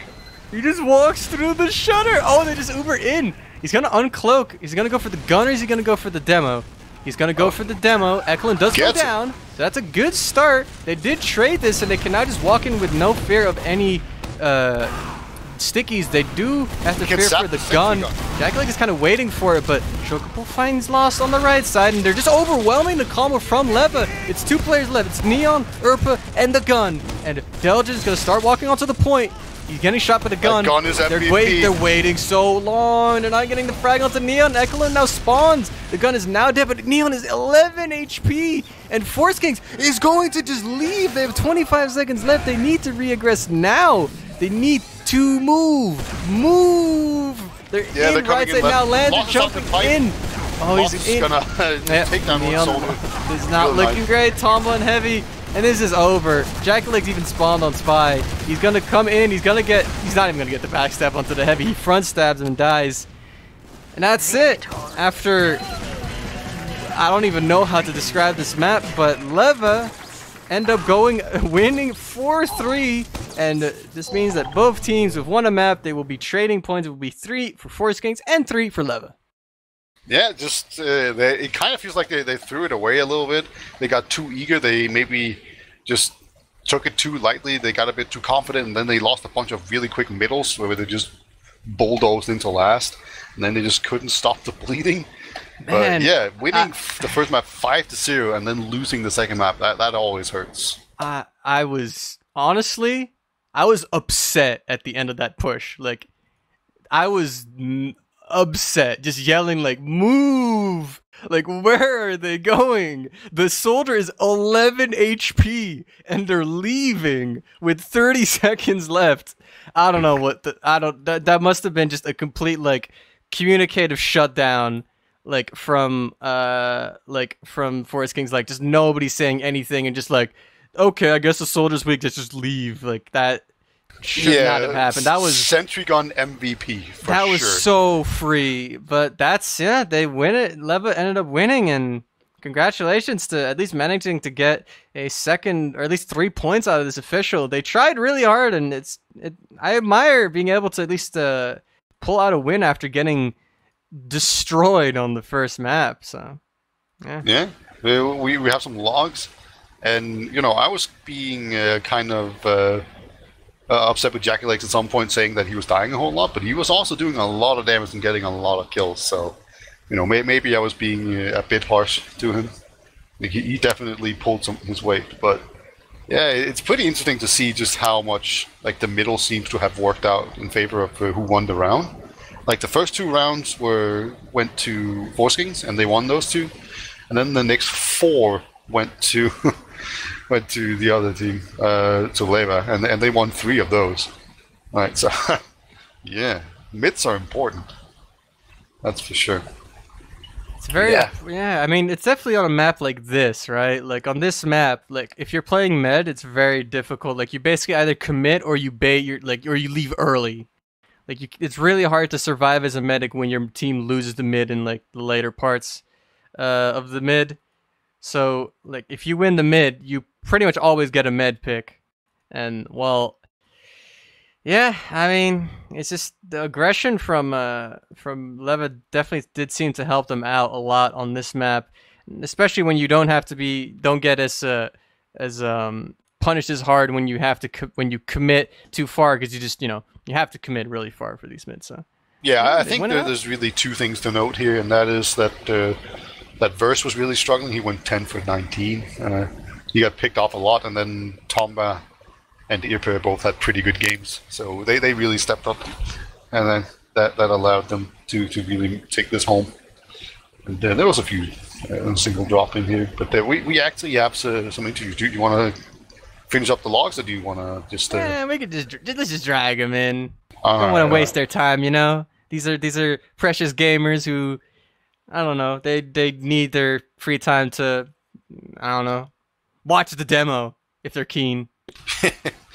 He just walks through the shutter! Oh, they just Uber in! He's going to uncloak. He's going to go for the gun, or is he going to go for the demo? He's going to go for the demo. Ekelund does go down. So that's a good start. They did trade this, and they can now just walk in with no fear of any stickies. They do have to fear for the gun. Jackie Leg is kind of waiting for it, but Shogobo finds Lost on the right side, and they're just overwhelming the combo from LEVA. It's 2 players left. It's Neon, Erpa, and the gun. And Delgin is going to start walking onto the point. He's getting shot by the gun. Gun is MVP. They're waiting so long. They're not getting the frag onto Neon. Ekelund now spawns. The gun is now dead, but Neon is 11 HP. And Foreskings is going to just leave. They have 25 seconds left. They need to re-aggress now. They need to move. They're in right side now. Lanzer jumping in. Oh, he's in. Gonna take down Neon one soldier. This is not looking great. Tomba and Heavy. And this is over. Jackie Legs even spawned on Spy. He's going to come in. He's not even going to get the backstab onto the Heavy. He front stabs him and dies. And that's it. After I don't even know how to describe this map, but LEVA end up winning 4-3, and this means that both teams have won a map. They will be trading points. It will be 3 for Foreskings and 3 for LEVA. Yeah, just it kind of feels like they threw it away a little bit. They got too eager. They maybe just took it too lightly. They got a bit too confident, and then they lost a bunch of really quick middles where they just bulldozed into last, and then they just couldn't stop the bleeding. But yeah, winning the first map 5-0 and then losing the second map, that always hurts. I was upset at the end of that push. Like, I was upset, just yelling like, move! Like, where are they going? The soldier is 11 HP and they're leaving with 30 seconds left. I don't know what that must have been just a complete like communicative shutdown. Like from Foreskings, like just nobody saying anything and just like, okay, I guess the soldier's weak, just leave. Like that should not have happened. That was Sentry Gun MVP for that sure. was so free, but they win it. LEVA ended up winning, and congratulations to at least managing to get a second or at least 3 points out of this official. They tried really hard, and I admire being able to at least pull out a win after getting destroyed on the first map. So yeah, we have some logs, and I was being kind of upset with Jackie Legs at some point, saying that he was dying a whole lot, but he was also doing a lot of damage and getting a lot of kills. So maybe I was being a bit harsh to him. Like, he definitely pulled his weight, but yeah, it's pretty interesting to see just how much like the middle seems to have worked out in favor of who won the round. Like the first 2 rounds went to Foreskings, and they won those 2, and then the next 4 went to the other team, to LEVA, and they won 3 of those. Right, so yeah, mids are important. That's for sure. It's very I mean, it's definitely on a map like this, right? Like on this map, like if you're playing med, it's very difficult. Like you basically either commit or you bait or you leave early. Like it's really hard to survive as a medic when your team loses the mid in like the later parts of the mid. So like if you win the mid, you pretty much always get a med pick. And well, yeah, I mean, it's just the aggression from LEVA definitely did seem to help them out a lot on this map, especially when you don't get as punished as hard when you have to when you commit too far, because you have to commit really far for these mids. So yeah, I think there's really 2 things to note here, and that is that that Verse was really struggling. He went 10 for 19. He got picked off a lot, and then Tomba and HiipFire both had pretty good games, so they really stepped up, and then that allowed them to really take this home. And there was a few single drop in here, but we actually have some interviews. Do you want to finish up the logs, or do you want to just? We could let's just drag them in. I don't want to waste their time. These are precious gamers who, I don't know, they need their free time to, I don't know, watch the demo if they're keen.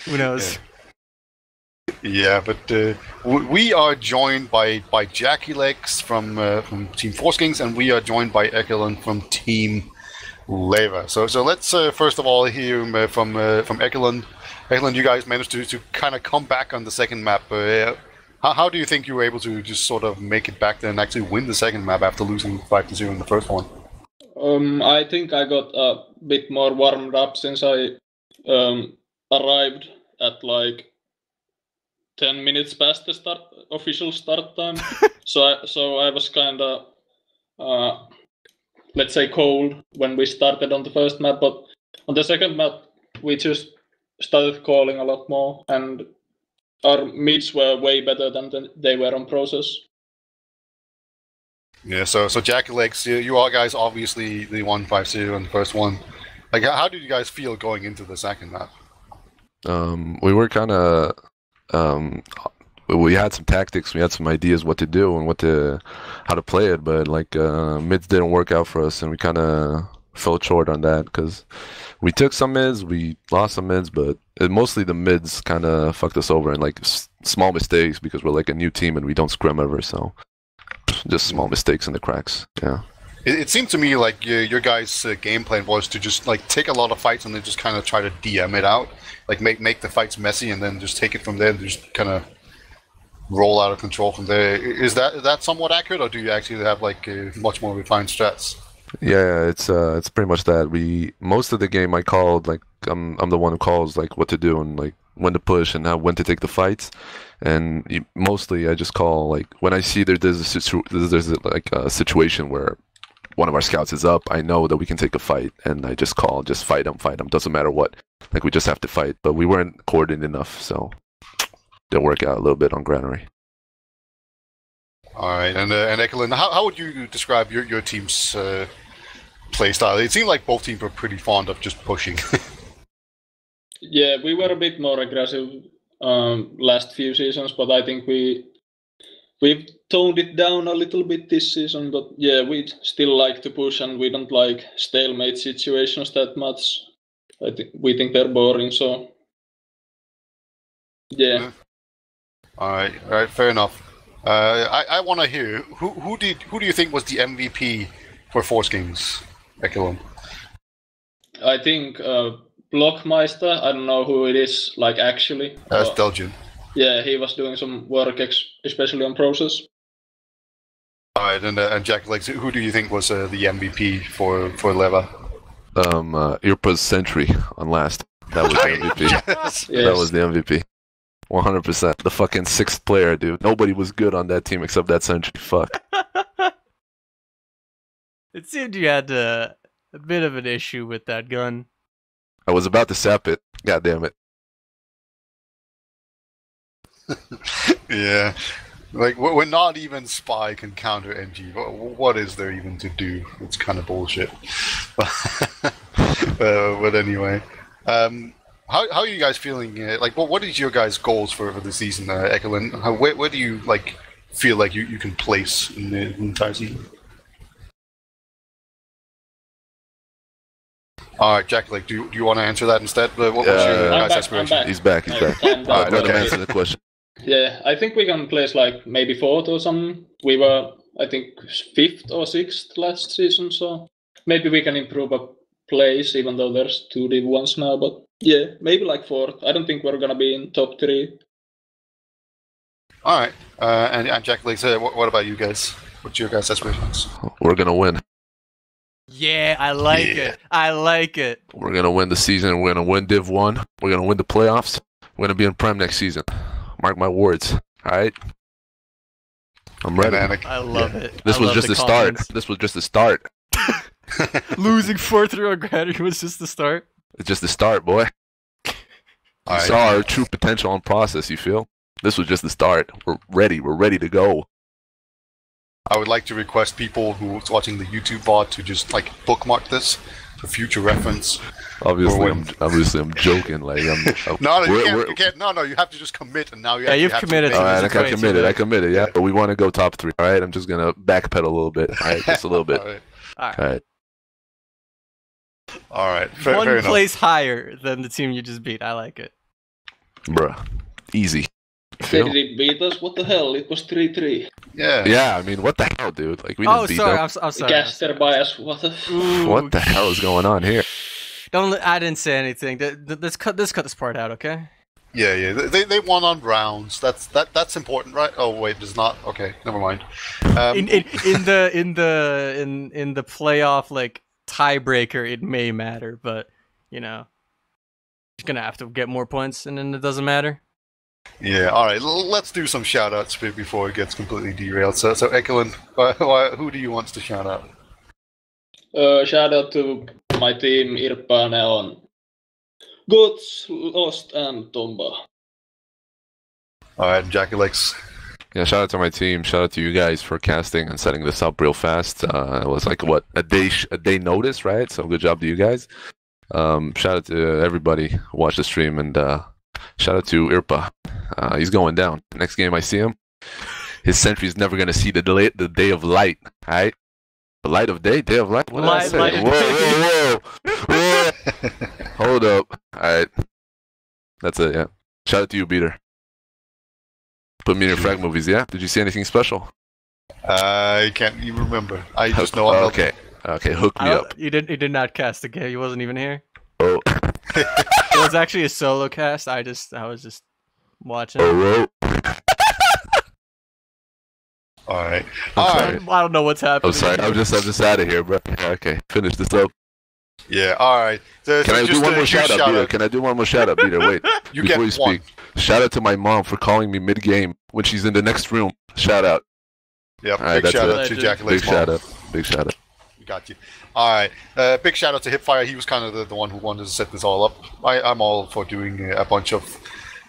Who knows? Yeah, but we are joined by Jackie Legs from Team Foreskings, and we are joined by Ekelund from Team LEVA. So let's first of all hear from Ekelund. Ekelund, you guys managed to kind of come back on the second map. How do you think you were able to just sort of make it back there and actually win the second map after losing 5-0 in the first one? I think I got a bit more warmed up since I arrived at like 10 minutes past the official start time. so I was kind of let's say cold when we started on the first map, but on the second map we just started calling a lot more, and our mids were way better than they were on process. Yeah, so Jackie Legs, you all guys obviously they won 5-0 in the first one. Like, how did you guys feel going into the second map? We were kind of we had some tactics, we had some ideas what to do and how to play it, but like mids didn't work out for us, and we kind of fell short on that because we took some mids, we lost some mids, but mostly the mids kind of fucked us over, and like small mistakes because we're like a new team and we don't scrim ever, so just small mistakes in the cracks. Yeah. it seemed to me like your guys' game plan was to just like take a lot of fights and then just kind of try to DM it out, like make the fights messy and then just take it from there and just kind of roll out of control from there. Is that somewhat accurate, or do you actually have like much more refined strats? Yeah, it's pretty much that. Most of the game I called, like I'm the one who calls like what to do and like when to push and when to take the fights, and mostly I just call like when I see there's like a situation where one of our scouts is up, I know that we can take a fight, and I just call, just fight them, doesn't matter what. Like we just have to fight, but we weren't coordinated enough, so didn't work out a little bit on Granary. All right, and Ekelin, how would you describe your team's play style? It seemed like both teams were pretty fond of just pushing. Yeah, we were a bit more aggressive last few seasons, but I think we've toned it down a little bit this season. But yeah, we still like to push, and we don't like stalemate situations that much. We think they're boring, so yeah. All right, fair enough. I want to hear who do you think was the MVP for Foreskings, Ekelin? I think Blockmeister. I don't know who it is, like actually. That's Delgian. Yeah, he was doing some work, especially on process. All right, and Jack, like, who do you think was the MVP for LEVA? Irpa's Sentry on last. That was the MVP. Yes. Yes. That was the MVP. 100%. The fucking 6th player, dude. Nobody was good on that team except that Sentry. Fuck. It seemed you had a bit of an issue with that gun. I was about to sap it. God damn it. Yeah. Like, when not even Spy can counter NG, what is there even to do? It's kind of bullshit. But anyway. How are you guys feeling? Like, what is your guys' goals for the season, Ekelin? Where do you like feel like you can place in the entire season? All right, Jack. Like, do you want to answer that instead? What was your guys' aspiration? I'm back. He's back. I'm back. All right, let him Okay. answer the question. Yeah, I think we can place like maybe 4th or something. We were, I think, 5th or 6th last season, so maybe we can improve a place, even though there's 2 Div1s now. But yeah, maybe like 4th. I don't think we're gonna be in top 3. All right, and Jack, like, what about you guys? What's your guys' aspirations? We're going to win. Yeah, I like it. I like it. We're going to win the season. We're going to win Div1. We're going to win the playoffs. We're going to be in Prem next season. Mark my words. All right? I'm ready. I love it. This I was love just the start. confidence. This was just the start. Losing 4-3 on Granary was just the start. It's just the start, boy. You All right. saw our true potential on process, you feel? This was just the start. We're ready. We're ready to go. I would like to request people who's watching the YouTube VOD to just like bookmark this for future reference. Obviously, Or I'm joking. Like, No, you can't. No, you have to just commit, and now you. Yeah, you've have to committed make to all it. this. right, It's I way committed. Yeah, but we want to go top 3. All right, I'm just gonna backpedal a little bit. All right, just a little bit. All right. All right. All right. All right. Fair One enough. place higher than the team you just beat. I like it. Bruh, easy. They Feel? didn't beat us. What the hell? It was 3-3. Yeah. Yeah, I mean, what the hell, dude? Like, we didn't Oh, beat sorry. them. I'm sorry. Caster bias. What the? Ooh, What the hell is going on here? I didn't say anything. Let's cut this part out, okay? Yeah. They won on rounds. That's important, right? Oh wait, it's not. Okay, never mind. In the playoff like tiebreaker, it may matter, but you know, you're gonna have to get more points, and then it doesn't matter. Yeah. All right. Let's do some shout outs before it gets completely derailed. So Ekelin, who do you want to shout out? Shout out to my team, Irpa, Neon, Gods, Lost, and Tomba. All right, Jack Alex. Yeah, shout out to my team. Shout out to you guys for casting and setting this up real fast. It was like a day notice, right? So good job to you guys. Shout out to everybody who watched the stream, and shout out to Irpa. He's going down. Next game I see him, his sentry's never gonna see the day of light. All right, the light of day of light. What did I say? Light of Whoa! Hold up. All right, that's it. Yeah. Shout out to you, Beater. Put me in your frag movies. Yeah. Did you see anything special? I can't even remember. I just know I'm Okay. Okay, hook me up. He did not cast the game. He wasn't even here. Oh. It was actually a solo cast. I was just watching. Oh. All right. Sorry. I don't know what's happening. I'm sorry. I'm just out of here, bro. Yeah, okay, finish this up. Yeah. All right. Can I do one more shout out, Peter? Can I do one more shout out, Peter? Wait. You before get you speak. Shout out to my mom for calling me mid game when she's in the next room. Shout out. Yeah. Right, big shout out to Jack Big shout out. Big shout out. We got you. All right. Big shout out to HiipFire. He was kind of the one who wanted to set this all up. I'm all for doing a bunch of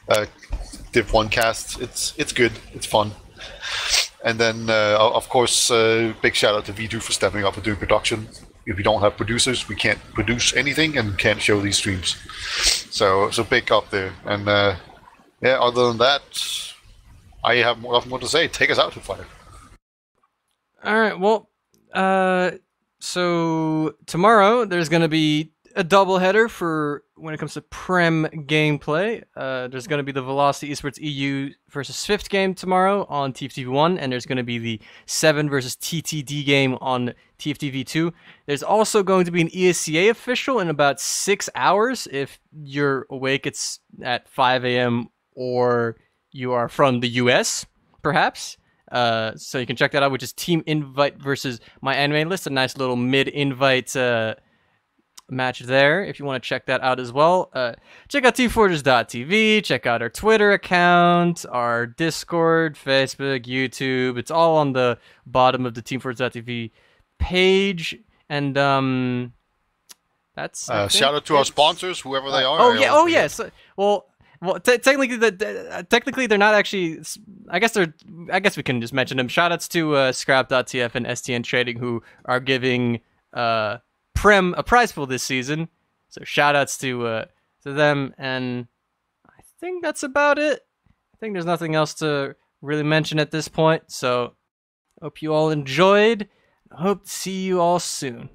Div1 casts. It's good. It's fun. And then, of course, big shout out to Wiethoofd for stepping up and doing production. If we don't have producers, we can't produce anything and can't show these streams. So big up there. And yeah, other than that, I have nothing more to say. Take us out, HiipFire. All right. Well, so tomorrow there's going to be a doubleheader for when it comes to Prem gameplay. There's going to be the Velocity Esports EU versus Swift game tomorrow on TFTV1, and there's going to be the 7 versus TTD game on TFTV2. There's also going to be an ESCA official in about 6 hours. If you're awake, it's at 5 a.m. or you are from the US, perhaps. So you can check that out, which is Team Invite versus My Anime List. A nice little mid-invite match there, if you want to check that out as well. Check out teamfortress.tv, check out our Twitter account, our Discord, Facebook, YouTube. It's all on the bottom of the teamfortress.tv page. And that's shout out to our sponsors, whoever they are. Yes. Well, technically they're not actually. I guess we can just mention them. Shout outs to Scrap.tf and STN Trading, who are giving Prem a prize pool this season. So shout outs to them, and I think that's about it. I think there's nothing else to really mention at this point. So hope you all enjoyed. I hope to see you all soon.